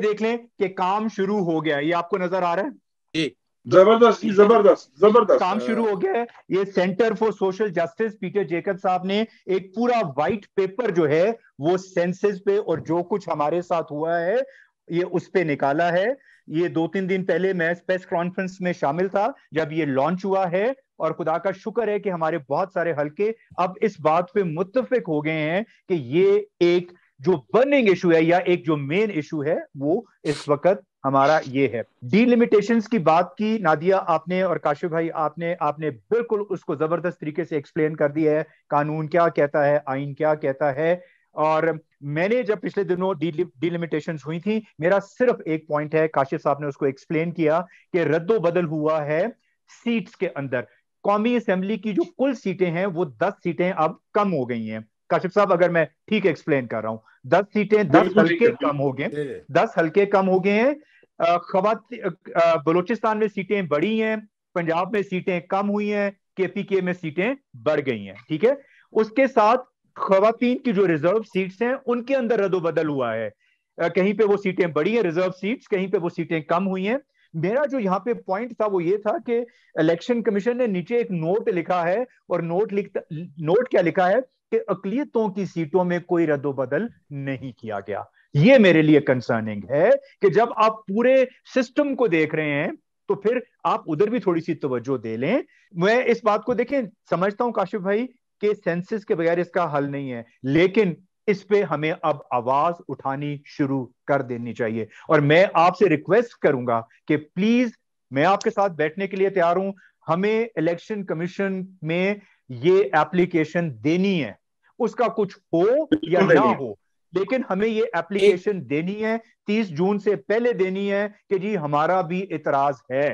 देख लें कि काम शुरू हो गया। ये आपको नजर आ रहा है जी? जबरदस्त जबरदस्त काम शुरू हो गया है। ये centre for social justice Peter Jacob साहब ने एक पूरा व्हाइट पेपर जो है वो सेंसस पे और जो कुछ हमारे साथ हुआ है ये उस पे निकाला है। ये 2-3 दिन पहले मैं प्रेस कॉन्फ्रेंस में शामिल था जब ये लॉन्च हुआ है, और खुदा का शुक्र है कि हमारे बहुत सारे हलके अब इस बात पे मुत्तफिक हो गए हैं कि ये एक जो बर्निंग इशू है या एक जो मेन इशू है वो इस वक्त हमारा ये है। डीलिमिटेशंस की बात की नादिया आपने और काशिफ भाई आपने बिल्कुल उसको जबरदस्त तरीके से एक्सप्लेन कर दिया है। कानून क्या कहता है, आइन क्या कहता है। और मैंने जब पिछले दिनों डीलिमिटेशंस हुई थी, मेरा सिर्फ एक पॉइंट है, काशिफ साहब ने उसको एक्सप्लेन किया कि रद्दो बदल हुआ है सीट्स के अंदर। कौमी असेंबली की जो कुल सीटें हैं वो 10 सीटें अब कम हो गई हैं। काशिफ साहब अगर मैं ठीक एक्सप्लेन कर रहा हूं, 10 सीटें 10 हल्के कम हो गए, 10 हल्के कम हो गए हैं। बलूचिस्तान में सीटें बढ़ी हैं, पंजाब में सीटें कम हुई हैं, केपीके में सीटें बढ़ गई हैं। ठीक है, उसके साथ खवातीन की जो रिजर्व सीट्स हैं उनके अंदर रद्दोबदल हुआ है। कहीं पे वो सीटें बढ़ी हैं रिजर्व सीट्स, कहीं पे वो सीटें कम हुई हैं। मेरा जो यहाँ पे पॉइंट था वो ये था कि इलेक्शन कमीशन ने नीचे एक नोट लिखा है, और नोट क्या लिखा है कि अकलियतों की सीटों में कोई रद्दोबदल नहीं किया गया। ये मेरे लिए कंसर्निंग है कि जब आप पूरे सिस्टम को देख रहे हैं तो फिर आप उधर भी थोड़ी सी तवज्जो दे लें। मैं इस बात को देखें, समझता हूं काशिफ भाई कि सेंसस के बगैर इसका हल नहीं है, लेकिन इस पे हमें अब आवाज उठानी शुरू कर देनी चाहिए। और मैं आपसे रिक्वेस्ट करूंगा कि प्लीज, मैं आपके साथ बैठने के लिए तैयार हूं, हमें इलेक्शन कमीशन में ये एप्लीकेशन देनी है। उसका कुछ हो या ना हो, लेकिन हमें ये एप्लीकेशन देनी है, 30 जून से पहले देनी है कि जी हमारा भी इतराज है।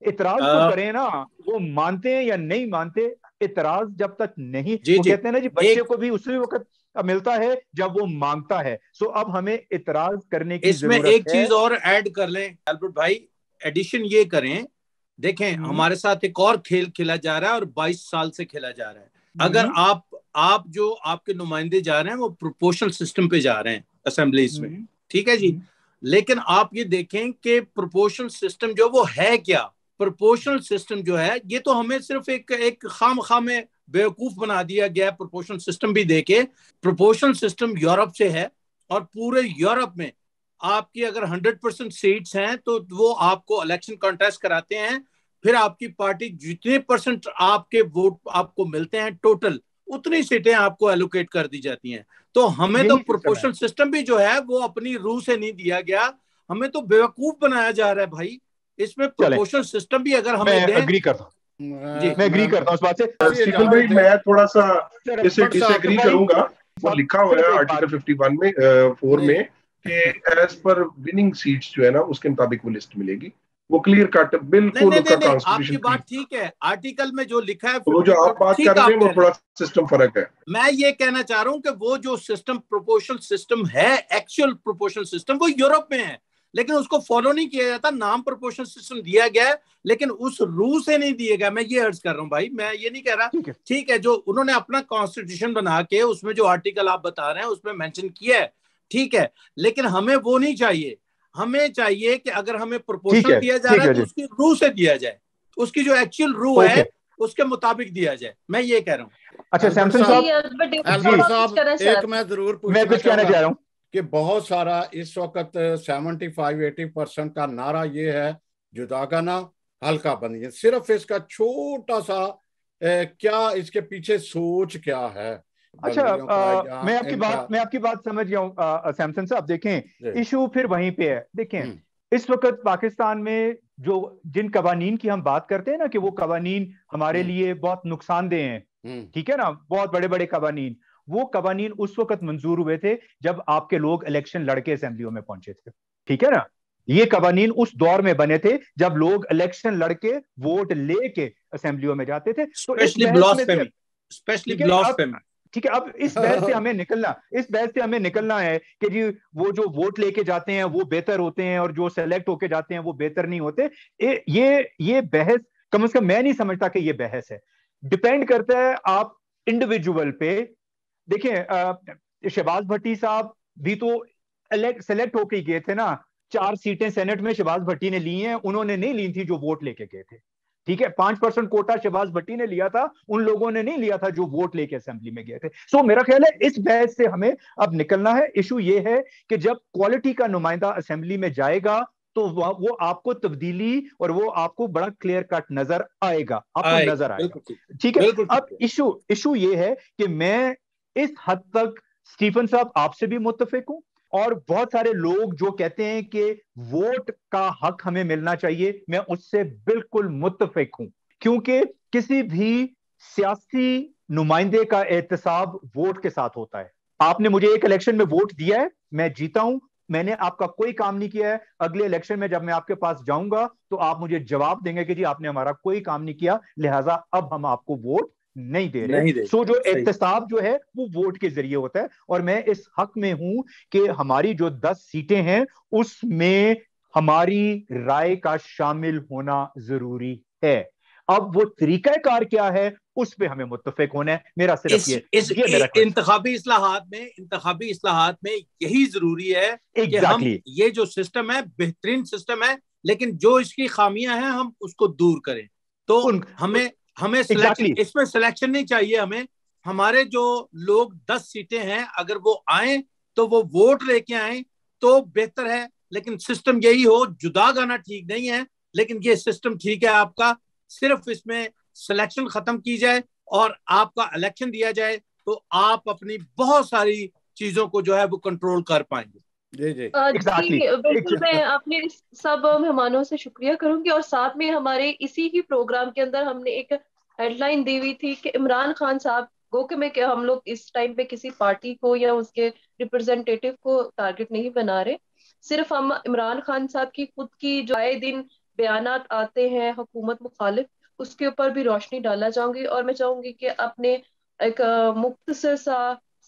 इतराज तो करें ना, वो मानते हैं या नहीं मानते, इतराज जब तक नहीं, वो कहते हैं ना जी बच्चे को भी उसी वक्त मिलता है जब वो मांगता है। सो अब हमें इतराज करने की इसमें जरूरत एक चीज और ऐड कर लें अल्बर्ट भाई, एडिशन ये करें, देखें हमारे साथ एक और खेल खेला जा रहा है और 22 साल से खेला जा रहा है। अगर आप जो आपके नुमाइंदे जा रहे हैं वो प्रोपोर्शनल सिस्टम पे जा रहे हैं असेंबलीज में, ठीक है जी, लेकिन आप ये देखें कि प्रोपोर्शनल सिस्टम जो वो है क्या। प्रोपोर्शनल सिस्टम जो है ये तो हमें सिर्फ एक खाम में बेवकूफ बना दिया गया। प्रोपोर्शनल सिस्टम भी देखे, प्रोपोर्शनल सिस्टम यूरोप से है, और पूरे यूरोप में आपकी अगर 100% सीट्स हैं तो वो आपको इलेक्शन कॉन्टेस्ट कराते हैं, फिर आपकी पार्टी जितने % आपके वोट आपको मिलते हैं टोटल, उतनी सीटें आपको एलोकेट कर दी जाती हैं। तो हमें तो प्रोपोर्शनल सिस्टम भी जो है वो अपनी रूह से नहीं दिया गया, हमें तो बेवकूफ बनाया जा रहा है भाई। इसमें प्रोपोर्शनल सिस्टम भी अगर हमें दें, एग्री करता हूँ, जी मैं एग्री करता हूँ इस बात से। स्टीफन भाई मैं थोड़ा सा इसे डिसएग्री करूंगा। वो लिखा हुआ है आर्टिकल 51 में 4 में कि एज पर विनिंग सीट्स जो है ना उसके मुताबिक वो लिस्ट मिलेगी। वो क्लियर कट बिल्कुल उसका कॉन्स्टिट्यूशन। आपकी बात ठीक है, आर्टिकल में जो लिखा है वो जो आप बात कर रहे हैं वो थोड़ा सिस्टम फर्क है। मैं ये कहना चाह रहा हूं कि वो जो सिस्टम प्रोपोर्शनल सिस्टम है, एक्चुअल प्रोपोर्शनल सिस्टम वो यूरोप में है, लेकिन उसको फॉलो नहीं किया जाता। नाम प्रोपोर्शनल सिस्टम दिया गया है लेकिन उस रूल से नहीं दिया गया। मैं ये अर्ज कर रहा हूं भाई, मैं ये नहीं कह रहा, ठीक है जो उन्होंने अपना कॉन्स्टिट्यूशन बना के उसमें जो आर्टिकल आप बता रहे हैं उसमें मेंशन किया है, ठीक है, लेकिन हमें वो नहीं चाहिए। हमें चाहिए कि अगर हमें प्रोपोर्शनल दिया जा रहा है तो उसकी रूल से दिया जाए, उसकी जो एक्चुअल रूल है उसके मुताबिक दिया जाए। मैं ये कह रहा हूँ। अच्छा सैमसन साहब, एक मैं जरूर मैं कुछ कहना चाह रहा हूँ कि बहुत सारा इस वक्त 75-80% का नारा ये है जुदागाना हल्का बंदी। सिर्फ इसका छोटा सा क्या इसके पीछे सोच क्या है। अच्छा मैं आपकी बात समझ गया हूँ सैमसन साहब। देखें इशू फिर वहीं पे है। देखें इस वक्त पाकिस्तान में जो जिन कवानीन की हम बात करते हैं ना कि वो कवानीन हमारे लिए बहुत नुकसानदेह हैं, ठीक है ना, बहुत बड़े बड़े कवानीन, वो कवानीन उस वक्त मंजूर हुए थे जब आपके लोग इलेक्शन लड़के असेंबलियों में पहुंचे थे, ठीक है ना। ये कवानीन उस दौर में बने थे जब लोग इलेक्शन लड़के वोट लेके असेंबलियों में जाते थे। तो इस बहस में स्पेशली ब्लास्फेमी, ठीक है, अब इस बहस से हमें निकलना है कि जी वो जो वोट लेके जाते हैं वो बेहतर होते हैं और जो सेलेक्ट होके जाते हैं वो बेहतर नहीं होते। ये बहस कम से कम मैं नहीं समझता कि ये बहस है। डिपेंड करता है आप इंडिविजुअल पे। देखिए शहबाज भट्टी साहब भी तो सेलेक्ट होके गए थे ना, 4 सीटें सेनेट में शहबाज भट्टी ने ली हैं, उन्होंने नहीं ली थी जो वोट लेके गए थे, ठीक है। 5% कोटा शहबाज भट्टी ने लिया था, उन लोगों ने नहीं लिया था जो वोट लेके असेंबली में गए थे। सो मेरा ख्याल है इस बहस से हमें अब निकलना है। इशू ये है कि जब क्वालिटी का नुमाइंदा असेंबली में जाएगा तो वो आपको तब्दीली और वो आपको बड़ा क्लियर कट नजर आएगा, आपको नजर आएगा, ठीक है। अब इशू ये है कि मैं इस हद तक स्टीफन साहब आपसे भी मुत्तफिक हूं और बहुत सारे लोग जो कहते हैं कि वोट का हक हमें मिलना चाहिए, मैं उससे बिल्कुल मुत्तफिक हूं, क्योंकि किसी भी सियासी नुमाइंदे का एहतसाब वोट के साथ होता है। आपने मुझे एक इलेक्शन में वोट दिया है, मैं जीता हूं, मैंने आपका कोई काम नहीं किया है, अगले इलेक्शन में जब मैं आपके पास जाऊंगा तो आप मुझे जवाब देंगे कि जी आपने हमारा कोई काम नहीं किया, लिहाजा अब हम आपको वोट नहीं दे रहे। सो जो एहतसाब जो है वो वोट के जरिए होता है और मैं इस हक में हूं कि हमारी जो 10 सीटें हैं उसमें हमारी राय का शामिल होना जरूरी है। अब वो तरीकाकार क्या है उस पे हमें मुत्तफिक होना है। मेरा सिर्फ ये इंतखाबी इस्लाहात में यही जरूरी है कि हम ये जो सिस्टम है बेहतरीन सिस्टम है, लेकिन जो इसकी खामियां हैं हम उसको दूर करें। तो हमें इसमें सिलेक्शन नहीं चाहिए। हमारे जो लोग 10 सीटें हैं अगर वो आए तो वो वोट लेके आए तो बेहतर है, लेकिन सिस्टम यही हो। जुदा गाना ठीक नहीं है, लेकिन ये सिस्टम ठीक है आपका। सिर्फ इसमें सिलेक्शन खत्म की जाए और आपका इलेक्शन दिया जाए तो आप अपनी बहुत सारी चीजों को जो है वो कंट्रोल कर पाएंगे। जी बिल्कुल, मैं अपने सब मेहमानों से शुक्रिया करूंगी और साथ में हमारे इसी ही प्रोग्राम के अंदर हमने एक हेडलाइन दी हुई थी कि इमरान खान साहब गो के में हम लोग इस टाइम पे किसी पार्टी को या उसके रिप्रेजेंटेटिव को टारगेट नहीं बना रहे, सिर्फ हम इमरान खान साहब की खुद की जो आए दिन बयानात आते हैं हुकूमत मुखालिफ, उसके ऊपर भी रोशनी डालना चाहूंगी। और मैं चाहूंगी कि अपने एक मुख्तसर सा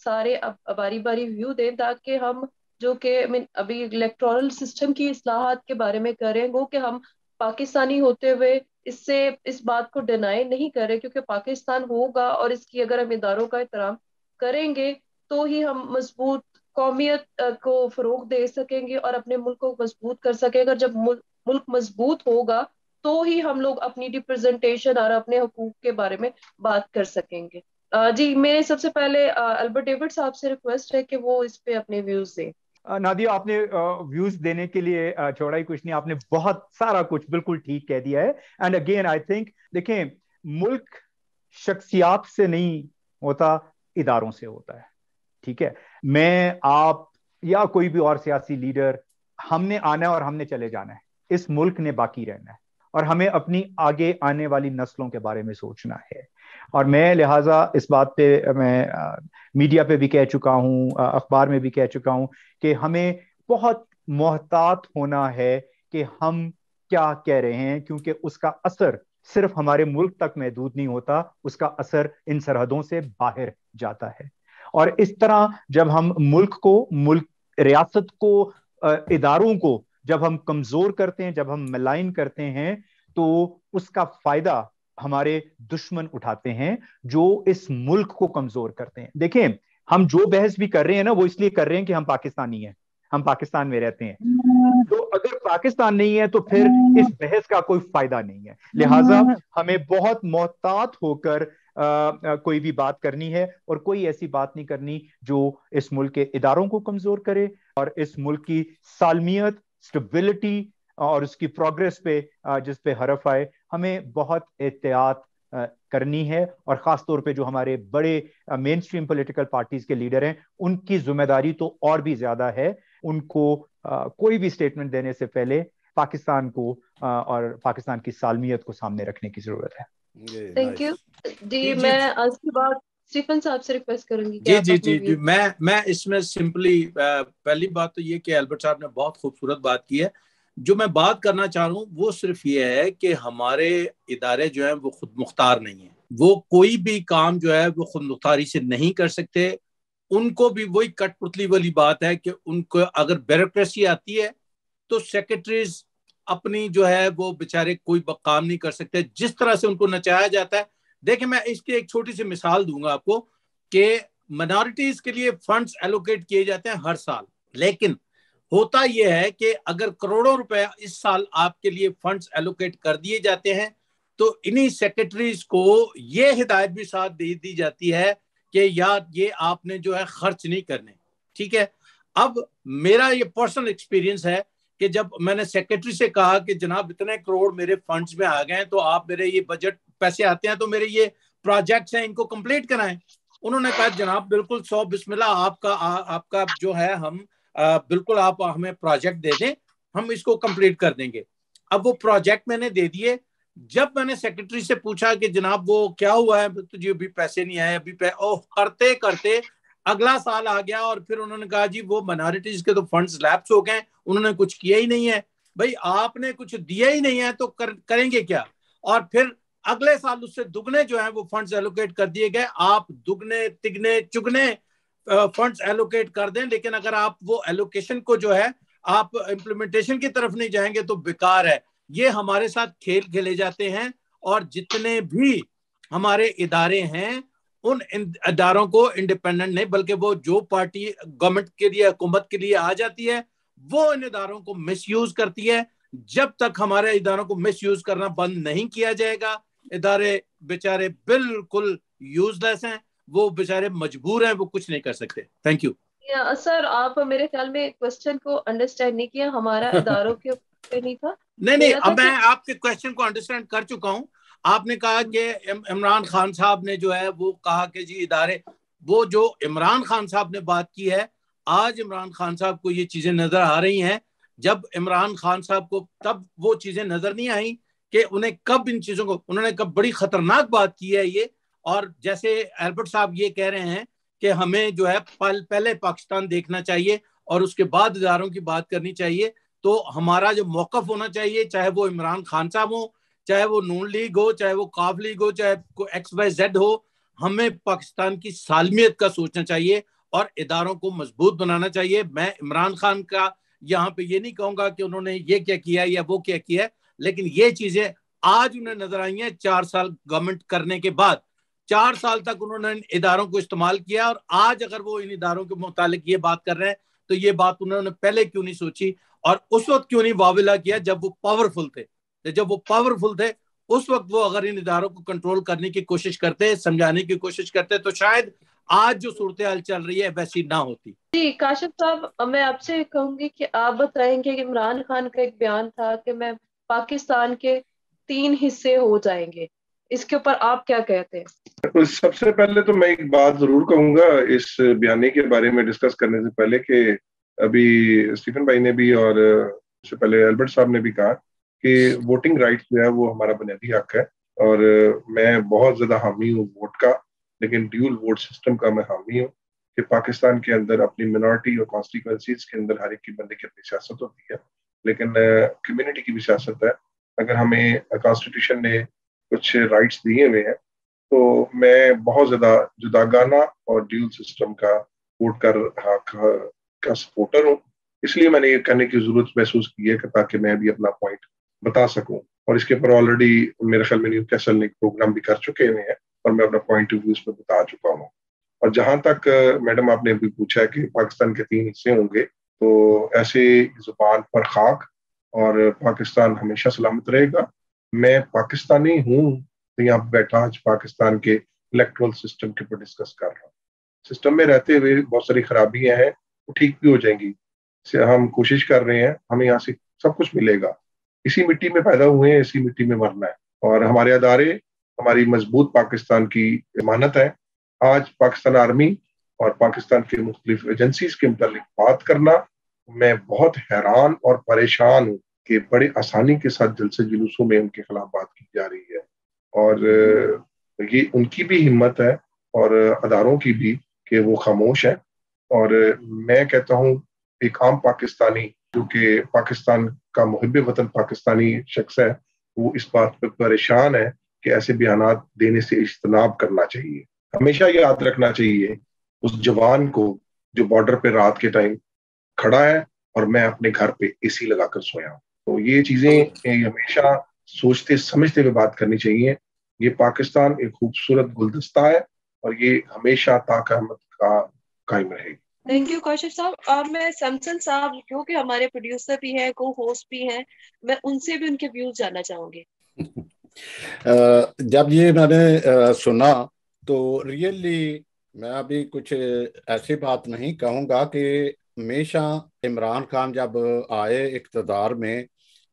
सारे बारी बारी व्यू दें ताकि हम जो कि अभी इलेक्टोरल सिस्टम की इस्लाहात के बारे में करें, वो कि हम पाकिस्तानी होते हुए इससे इस बात को डिनाई नहीं करें, क्योंकि पाकिस्तान होगा और इसकी अगर हम इदारों का एहतराम करेंगे तो ही हम मजबूत कौमियत को फरोग दे सकेंगे और अपने मुल्क को मजबूत कर सकेंगे। अगर जब मुल्क मजबूत होगा तो ही हम लोग अपनी रिप्रेजेंटेशन और अपने हुकूक के बारे में बात कर सकेंगे। जी, मेरे सबसे पहले अल्बर्ट डेविड साहब से रिक्वेस्ट है कि वो इस पे अपने व्यूज दें। नादिया, आपने व्यूज देने के लिए छोड़ा ही कुछ नहीं, आपने बहुत सारा कुछ बिल्कुल ठीक कह दिया है। एंड अगेन आई थिंक देखें, मुल्क शख्सियात से नहीं होता, इदारों से होता है, ठीक है। मैं, आप या कोई भी और सियासी लीडर, हमने आना है और हमने चले जाना है, इस मुल्क ने बाकी रहना है और हमें अपनी आगे आने वाली नस्लों के बारे में सोचना है। और मैं लिहाजा इस बात पे मैं मीडिया पे भी कह चुका हूँ, अखबार में भी कह चुका हूँ कि हमें बहुत मोहतात होना है कि हम क्या कह रहे हैं, क्योंकि उसका असर सिर्फ हमारे मुल्क तक महदूद नहीं होता, उसका असर इन सरहदों से बाहर जाता है। और इस तरह जब हम मुल्क रियासत को, इदारों को जब हम कमजोर करते हैं, जब हम मलाइन करते हैं, तो उसका फायदा हमारे दुश्मन उठाते हैं जो इस मुल्क को कमजोर करते हैं। देखें, हम जो बहस भी कर रहे हैं ना, वो इसलिए कर रहे हैं कि हम पाकिस्तानी हैं, हम पाकिस्तान में रहते हैं। तो अगर पाकिस्तान नहीं है तो फिर इस बहस का कोई फायदा नहीं है। लिहाजा हमें बहुत मोहतात होकर कोई भी बात करनी है और कोई ऐसी बात नहीं करनी जो इस मुल्क के इदारों को कमजोर करे और इस मुल्क की सालमियत, स्टेबिलिटी और उसकी प्रोग्रेस पे जिस पे हरफ आए। हमें बहुत एहतियात करनी है और खास तौर पे जो हमारे बड़े मेन स्ट्रीम पॉलिटिकल पार्टीज के लीडर हैं, उनकी जिम्मेदारी तो और भी ज्यादा है। उनको कोई भी स्टेटमेंट देने से पहले पाकिस्तान को और पाकिस्तान की सालमियत को सामने रखने की जरूरत है। थैंक यू जी। मैं आज की बात स्टीफन साहब से रिक्वेस्ट करूंगी कि जी आप जी अपने जी जी मैं इसमें सिंपली पहली बात तो ये कि एल्बर्ट साहब ने बहुत खूबसूरत बात की है। जो मैं बात करना चाह रहा हूँ वो सिर्फ ये है कि हमारे इदारे जो है वो खुद मुख्तार नहीं है, वो कोई भी काम जो है वो खुद मुख्तारी से नहीं कर सकते। उनको भी वही कठपुतली वाली बात है कि उनको अगर ब्यूरोक्रेसी आती है तो सेक्रेटरीज अपनी जो है वो बेचारे कोई काम नहीं कर सकते, जिस तरह से उनको नचाया जाता है। देखिए मैं इसकी एक छोटी सी मिसाल दूंगा आपको कि माइनॉरिटीज के लिए फंड्स एलोकेट किए जाते हैं हर साल, लेकिन होता यह है कि अगर करोड़ों रुपए इस साल आपके लिए फंड्स एलोकेट कर दिए जाते हैं तो इन्हीं सेक्रेटरीज को ये हिदायत भी साथ दे दी जाती है कि यार ये आपने जो है खर्च नहीं करने। ठीक है, अब मेरा ये पर्सनल एक्सपीरियंस है कि जब मैंने सेक्रेटरी से कहा कि जनाब इतने करोड़ मेरे फंड्स में आ गए हैं तो आप मेरे ये बजट पैसे आते हैं तो मेरे ये प्रोजेक्ट्स हैं इनको कंप्लीट कराएं। उन्होंने कहा जनाब बिल्कुल 100 बिस्मिल्लाह, आपका जो है हम बिल्कुल आप हमें प्रोजेक्ट दे दें, हम इसको कंप्लीट कर देंगे। अब वो प्रोजेक्ट मैंने दे दिए। जब मैंने सेक्रेटरी से पूछा कि जनाब वो क्या हुआ है, तो जी अभी पैसे नहीं आए, अभी ओह करते करते अगला साल आ गया और फिर उन्होंने कहा जी वो माइनॉरिटीज के तो फंड्स लैप्स हो गए, उन्होंने कुछ किया ही नहीं है। भाई आपने कुछ दिया ही नहीं है तो करेंगे क्या? और फिर अगले साल उससे दुगने जो है वो फंड्स एलोकेट कर दिए गए। आप दुगने तिगने चुगने फंड्स एलोकेट कर दें, लेकिन अगर आप वो एलोकेशन को जो है आप इम्प्लीमेंटेशन की तरफ नहीं जाएंगे तो बेकार है। ये हमारे साथ खेल खेले जाते हैं और जितने भी हमारे इदारे हैं उन इदारों को इंडिपेंडेंट नहीं बल्कि वो जो पार्टी गवर्नमेंट के लिए हुकूमत के लिए आ जाती है वो इन इदारों को मिसयूज करती है। जब तक हमारे इदारों को मिसयूज करना बंद नहीं किया जाएगा, इदारे बेचारे बिल्कुल यूजलेस हैं, वो बेचारे मजबूर हैं, वो कुछ नहीं कर सकते। Thank you. सर आप मेरे ख्याल में क्वेश्चन को अंडरस्टैंड नहीं किया, हमारा इदारों के ऊपर नहीं था। नहीं, मेरा था अब मैं कि आपके क्वेश्चन को अंडरस्टैंड कर चुका हूं। आपने कहा कि इमरान खान साहब ने जो है वो कहा कि जी इदारे, वो जो इमरान खान साहब ने बात की है, आज इमरान खान साहब को ये चीजें नजर आ रही हैं। जब इमरान खान साहब को तब वो चीजें नजर नहीं आई कि उन्हें कब इन चीजों को, उन्होंने कब बड़ी खतरनाक बात की है ये। और जैसे एल्बर्ट साहब ये कह रहे हैं कि हमें जो है पहले पाकिस्तान देखना चाहिए और उसके बाद इदारों की बात करनी चाहिए, तो हमारा जो मौकफ होना चाहिए, चाहे वो इमरान खान साहब हो, चाहे वो नून लीग हो, चाहे वो काफ लीग हो, चाहे XYZ हो, हमें पाकिस्तान की सालमियत का सोचना चाहिए और इदारों को मजबूत बनाना चाहिए। मैं इमरान खान का यहाँ पे ये नहीं कहूंगा कि उन्होंने ये क्या किया या वो क्या किया, लेकिन ये चीजें आज उन्हें नजर आई हैं 4 साल गवर्नमेंट करने के बाद। 4 साल तक उन्होंने इन इदारों को इस्तेमाल किया और आज अगर वो इन इदारों के मुतालिक ये बात कर रहे हैं तो ये बात उन्होंने पहले क्यों नहीं सोची और उस वक्त क्यों नहीं वाविला किया जब वो पावरफुल थे। जब वो पावरफुल थे उस वक्त वो अगर इन इदारों को कंट्रोल करने की कोशिश करते, समझाने की कोशिश करते, तो शायद आज जो सूरत हाल चल रही है वैसी ना होती। जी काशिफ साहब, मैं आपसे कहूंगी कि आप बताएंगे कि इमरान खान का एक बयान था कि मैं पाकिस्तान के 3 हिस्से हो जाएंगे, इसके ऊपर आप क्या कहते हैं? तो सबसे पहले तो मैं एक बात जरूर कहूंगा इस बयानी के बारे में डिस्कस करने से पहले कि अभी स्टीफन भाई ने भी और उससे पहले एल्बर्ट साहब ने भी कहा कि वोटिंग राइट्स जो है वो हमारा बुनियादी हक है और मैं बहुत ज्यादा हामी हूँ वोट का, लेकिन ड्यूल वोट सिस्टम का मैं हामी हूँ कि पाकिस्तान के अंदर अपनी मिनॉरिटी और कॉन्स्टिट्यूंसीज के अंदर हर एक की बंदे की अपनी सियासत होती है, लेकिन कम्युनिटी की भी सियासत है। अगर हमें कॉन्स्टिट्यूशन ने कुछ राइट्स दिए हुए हैं तो मैं बहुत ज्यादा जुदागाना और ड्यूल सिस्टम का वोट का सपोर्टर हूँ। इसलिए मैंने ये करने की जरूरत महसूस की है ताकि मैं भी अपना पॉइंट बता सकूं, और इसके ऊपर ऑलरेडी मेरे ख्याल में न्यू कैसल ने प्रोग्राम भी कर चुके हुए हैं और मैं अपना पॉइंट ऑफ व्यू इस पर बता चुका हूँ। और जहां तक मैडम आपने भी पूछा कि पाकिस्तान के 3 हिस्से होंगे, तो ऐसे जुबान पर खाक और पाकिस्तान हमेशा सलामत रहेगा। मैं पाकिस्तानी हूँ तो यहाँ बैठा आज पाकिस्तान के इलेक्ट्रल सिस्टम के ऊपर डिस्कस कर रहा हूँ। सिस्टम में रहते हुए बहुत सारी खराबियां हैं, वो ठीक भी हो जाएंगी। हम कोशिश कर रहे हैं, हमें यहाँ से सब कुछ मिलेगा। इसी मिट्टी में पैदा हुए हैं, इसी मिट्टी में मरना है और हमारे अदारे हमारी मजबूत पाकिस्तान की इमानत है। आज पाकिस्तान आर्मी और पाकिस्तान के मुख्तलिफ एजेंसीज के मुतालिक बात करना, मैं बहुत हैरान और परेशान हूँ कि बड़े आसानी के साथ जलसे जुलूसों में उनके खिलाफ बात की जा रही है। और ये उनकी भी हिम्मत है और अदारों की भी कि वो खामोश है। और मैं कहता हूँ एक आम पाकिस्तानी जो कि पाकिस्तान का मुहिब वतन पाकिस्तानी शख्स है, वो इस बात पर परेशान है कि ऐसे बयानात देने से इज्तनाब करना चाहिए। हमेशा याद रखना चाहिए उस जवान को जो बॉर्डर पे रात के टाइम खड़ा है और मैं अपने घर पे एसी लगाकर सोया हूं। तो ये चीजें हमेशा सोचते समझते हुए बात करनी चाहिए। ये पाकिस्तान एक खूबसूरत गुलदस्ता है और ये हमेशा ताक़यामत का कायम रहेगी। थैंक यू कौशिक साहब। और मैं सैमसन साहब जो कि हमारे प्रोड्यूसर भी हैं, को होस्ट भी हैं, मैं उनसे भी उनके व्यूज जानना चाहूंगी। जब ये मैंने सुना तो रियली मैं अभी कुछ ऐसी बात नहीं कहूँगा कि हमेशा इमरान खान जब आए इक़्तिदार में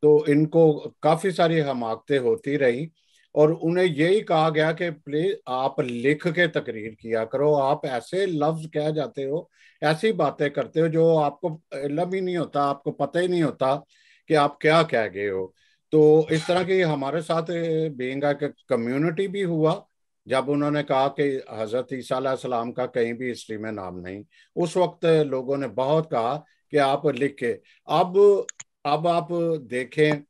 तो इनको काफ़ी सारी हमाकतें होती रही और उन्हें यही कहा गया कि प्लीज आप लिख के तकरीर किया करो, आप ऐसे लफ्ज कह जाते हो, ऐसी बातें करते हो जो आपको इल्म ही नहीं होता, आपको पता ही नहीं होता कि आप क्या कह गए हो। तो इस तरह की हमारे साथ बीइंग कम्युनिटी भी हुआ जब उन्होंने कहा कि हजरत ईसा अलैहिस्सलाम का कहीं भी हिस्ट्री में नाम नहीं। उस वक्त लोगों ने बहुत कहा कि आप लिख के अब आप देखें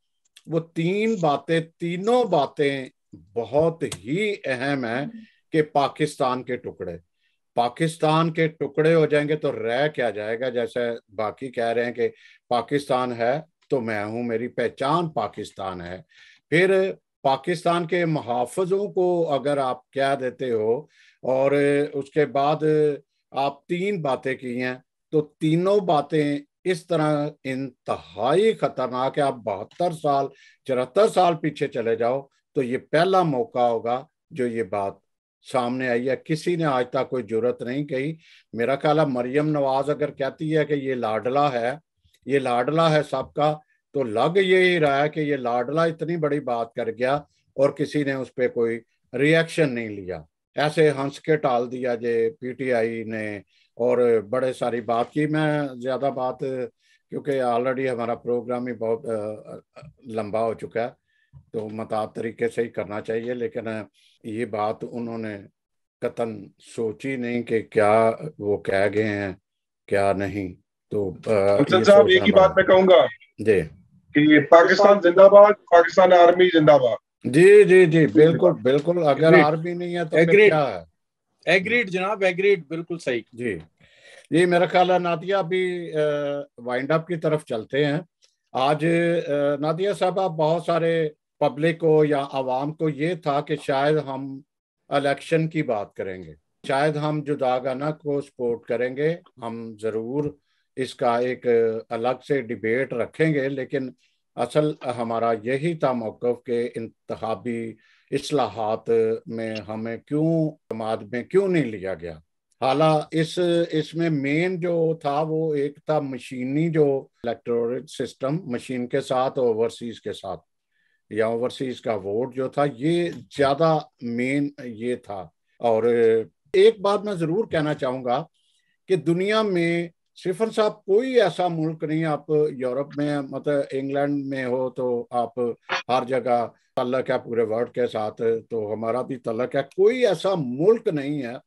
वो तीनों बातें बहुत ही अहम है कि पाकिस्तान के टुकड़े हो जाएंगे तो रह क्या जाएगा। जैसे बाकी कह रहे हैं कि पाकिस्तान है तो मैं हूं, मेरी पहचान पाकिस्तान है। फिर पाकिस्तान के मुहाफ़िज़ों को अगर आप कह देते हो और उसके बाद आप तीन बातें की हैं तो तीनों बातें इस तरह इंतहाई खतरनाक है। आप 72 साल 74 साल पीछे चले जाओ तो ये पहला मौका होगा जो ये बात सामने आई है। किसी ने आज तक कोई जुर्रत नहीं कही। मेरा ख्याल है मरियम नवाज अगर कहती है कि ये लाडला है सबका, तो लग ये ही रहा है कि ये लाडला इतनी बड़ी बात कर गया और किसी ने उस पर कोई रिएक्शन नहीं लिया, ऐसे हंस के टाल दिया जे पीटीआई ने और बड़े सारी बात की। मैं ज्यादा बात क्योंकि ऑलरेडी हमारा प्रोग्राम ही बहुत लंबा हो चुका है तो मताब तरीके से ही करना चाहिए, लेकिन ये बात उन्होंने कतन सोची नहीं कि क्या वो कह गए हैं क्या नहीं। तो ये साहब एक ही बात मैं कहूंगा जी कि पाकिस्तान जिंदाबाद, पाकिस्तान आर्मी जिंदाबाद। जी जी जी बिल्कुल बिल्कुल। अगर आर्मी नहीं है तो फिर क्या है? एग्रीड जनाब, एग्रीड, बिल्कुल सही जी जी। मेरा ख्याल है नादिया अभी वाइंड अप की तरफ चलते हैं। आज नादिया साहब आप बहुत सारे पब्लिक को या आवाम को ये था कि शायद हम इलेक्शन की बात करेंगे, शायद हम जुदागाना को सपोर्ट करेंगे, हम जरूर इसका एक अलग से डिबेट रखेंगे, लेकिन असल हमारा यही था मौक़िफ़ के इंतखाबी इस्लाहात में हमें क्यों जमात में क्यों नहीं लिया गया। हालांकि इसमें मेन जो था वो एक था मशीनी जो इलेक्टोरल सिस्टम, मशीन के साथ ओवरसीज के साथ या ओवरसीज का वोट जो था, ये ज्यादा मेन ये था। और एक बात मैं जरूर कहना चाहूंगा कि दुनिया में सिफर साहब कोई ऐसा मुल्क नहीं, आप यूरोप में मतलब इंग्लैंड में हो तो आप हर जगह तल्लक है पूरे वर्ल्ड के साथ, तो हमारा भी तल्लक है। कोई ऐसा मुल्क नहीं है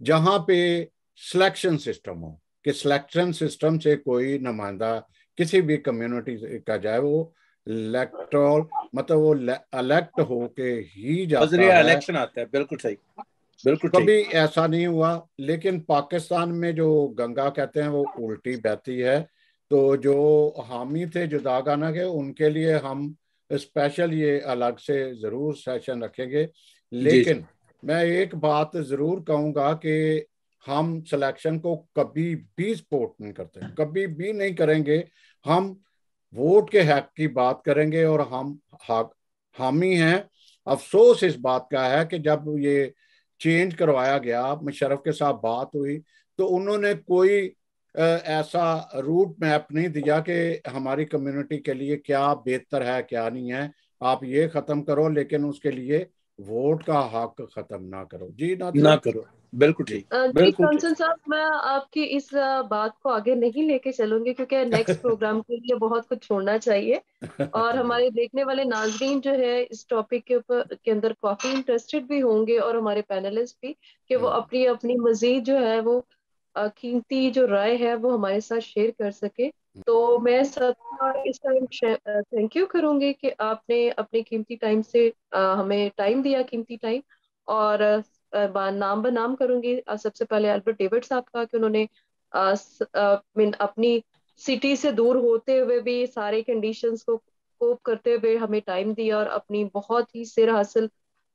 जहां पे सिलेक्शन सिस्टम हो कि सिलेक्शन सिस्टम से कोई नुमाइंदा किसी भी कम्युनिटी का जाए वो इलेक्टोरल मतलब वो इलेक्ट होके ही जाता है, इलेक्शन आता है। बिल्कुल सही, बिल्कुल कभी ऐसा नहीं हुआ। लेकिन पाकिस्तान में जो गंगा कहते हैं वो उल्टी बहती है। तो जो हामी थे जुदागाना के उनके लिए हम स्पेशल ये अलग से जरूर सेशन रखेंगे। जी जी। लेकिन मैं एक बात जरूर कहूंगा कि हम सिलेक्शन को कभी भी सपोर्ट नहीं करते, कभी भी नहीं करेंगे। हम वोट के हक की बात करेंगे और हम हामी हैं। अफसोस इस बात का है कि जब ये चेंज करवाया गया, मुशर्रफ के साथ बात हुई तो उन्होंने कोई ऐसा रूट मैप नहीं दिया कि हमारी कम्युनिटी के लिए क्या बेहतर है क्या नहीं है, आप ये खत्म करो लेकिन उसके लिए वोट का हक खत्म ना करो। जी ना नादिया। करो। बिल्कुल ठीक, जी बिल्कुल ठीक। कंचन साहब, मैं आपकी इस बात को आगे नहीं लेके चलूंगी क्योंकि नेक्स्ट प्रोग्राम के लिए बहुत कुछ छोड़ना चाहिए। और जी हमारे देखने वाले नाजरीन जो है इस टॉपिक के ऊपर के अंदर काफी इंटरेस्टेड भी होंगे, और हमारे पैनलिस्ट भी, कि वो अपनी अपनी मजीद जो है वो कीमती जो राय है वो हमारे साथ शेयर कर सके। तो मैं सबका इस टाइम थैंक यू करूंगी कि आपने अपने कीमती टाइम से हमें टाइम दिया, कीमती टाइम। और नाम बनाम करूंगी सबसे पहले अल्बर्ट डेविड साहब का, कि उन्होंने अपनी सिटी से दूर होते हुए भी सारे कंडीशंस को कोप करते हुए हमें टाइम दिया, और अपनी बहुत ही सिर हासिल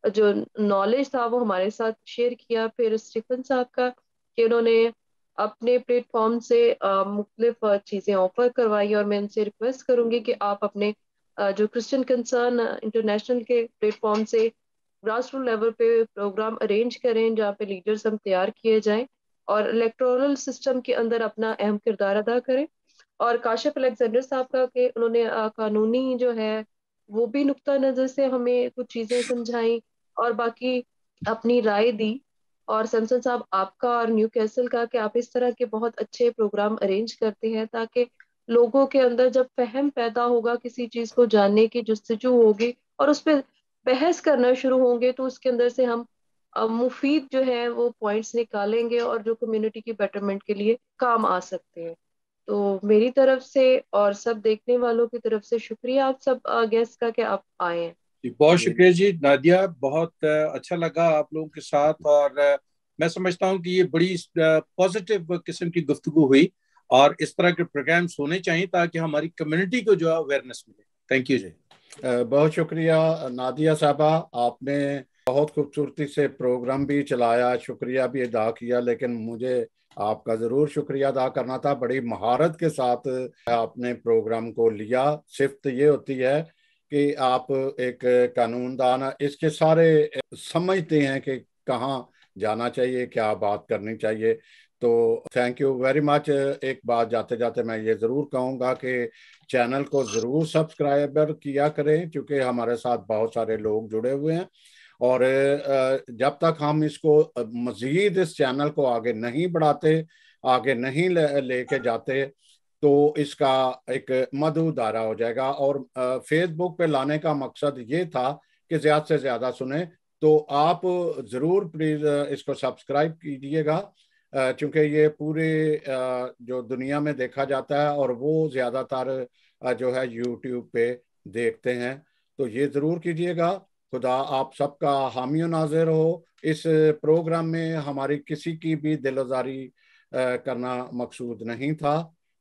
जो नॉलेज था वो हमारे साथ शेयर किया। फिर स्टीफन साहब का, कि उन्होंने अपने प्लेटफॉर्म से मुख्तलिफ चीज़ें ऑफर करवाई, और मैं उनसे रिक्वेस्ट करूंगी कि आप अपने जो क्रिश्चियन कंसर्न इंटरनेशनल के प्लेटफॉर्म से ग्रास रूट लेवल पे प्रोग्राम अरेंज करें जहाँ पे लीडर्स हम तैयार किए जाएं, और इलेक्टोरल सिस्टम के अंदर अपना अहम किरदार अदा करें। और काशिफ अलेक्जेंडर साहब का, कि उन्होंने कानूनी जो है वो भी नुक्ता नज़र से हमें कुछ चीज़ें समझाई और बाकी अपनी राय दी। और सैमसन साहब आपका और न्यू कैसल का, कि आप इस तरह के बहुत अच्छे प्रोग्राम अरेंज करते हैं ताकि लोगों के अंदर जब फहम पैदा होगा, किसी चीज़ को जानने की जुस्तजू होगी और उस पर बहस करना शुरू होंगे, तो उसके अंदर से हम मुफीद जो है वो पॉइंट्स निकालेंगे और जो कम्युनिटी की बेटरमेंट के लिए काम आ सकते हैं। तो मेरी तरफ से और सब देखने वालों की तरफ से शुक्रिया आप सब गेस्ट का कि आप आए हैं। जी, बहुत जी शुक्रिया जी नादिया, बहुत अच्छा लगा आप लोगों के साथ। और मैं समझता हूँ कि ये बड़ी पॉजिटिव किस्म की गुफ्तगू हुई, और इस तरह के प्रोग्राम्स होने चाहिए ताकि हमारी कम्युनिटी को जो है अवेयरनेस मिले। थैंक यू जी। बहुत शुक्रिया नादिया साहबा, आपने बहुत खूबसूरती से प्रोग्राम भी चलाया, शुक्रिया भी अदा किया, लेकिन मुझे आपका ज़रूर शुक्रिया अदा करना था। बड़ी महारत के साथ आपने प्रोग्राम को लिया। सिफ्त ये होती है कि आप एक कानूनदान इसके सारे समझते हैं कि कहाँ जाना चाहिए, क्या बात करनी चाहिए। तो थैंक यू वेरी मच। एक बात जाते जाते मैं ये ज़रूर कहूँगा कि चैनल को ज़रूर सब्सक्राइबर किया करें, क्योंकि हमारे साथ बहुत सारे लोग जुड़े हुए हैं। और जब तक हम इसको मज़ीद इस चैनल को आगे नहीं बढ़ाते, आगे नहीं लेके जाते, तो इसका एक मधु धारा हो जाएगा। और फेसबुक पे लाने का मकसद ये था कि ज़्यादा से ज़्यादा सुने। तो आप ज़रूर प्लीज़ इसको सब्सक्राइब कीजिएगा, क्योंकि ये पूरे जो दुनिया में देखा जाता है और वो ज़्यादातर जो है यूट्यूब पे देखते हैं। तो ये ज़रूर कीजिएगा। खुदा आप सबका हामी नाज़िर हो। इस प्रोग्राम में हमारी किसी की भी दिलआज़ारी करना मकसूद नहीं था।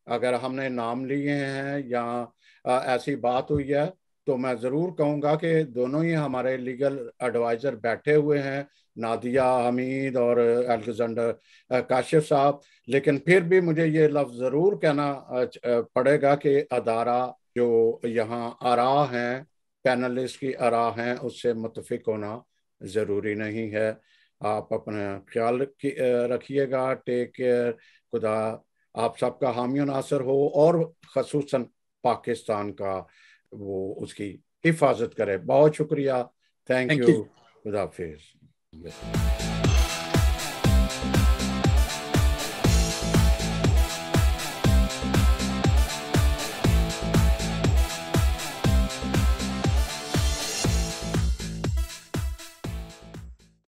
अगर हमने नाम लिए हैं या ऐसी बात हुई है, तो मैं ज़रूर कहूँगा कि दोनों ही हमारे लीगल एडवाइज़र बैठे हुए हैं, नादिया हमीद और अलेक्जेंडर काशिफ साहब। लेकिन फिर भी मुझे ये लफ्ज़ ज़रूर कहना पड़ेगा कि अदारा जो यहाँ आरा हैं, पैनलिस्ट की आरा हैं, उससे मुत्तफिक होना ज़रूरी नहीं है। आप अपना ख्याल रखिएगा। Take care. खुदा आप सबका हामी नासर हो, और खसूसन पाकिस्तान का वो उसकी हिफाजत करे। बहुत शुक्रिया। Thank thank you. यू। खुदा हाफिज।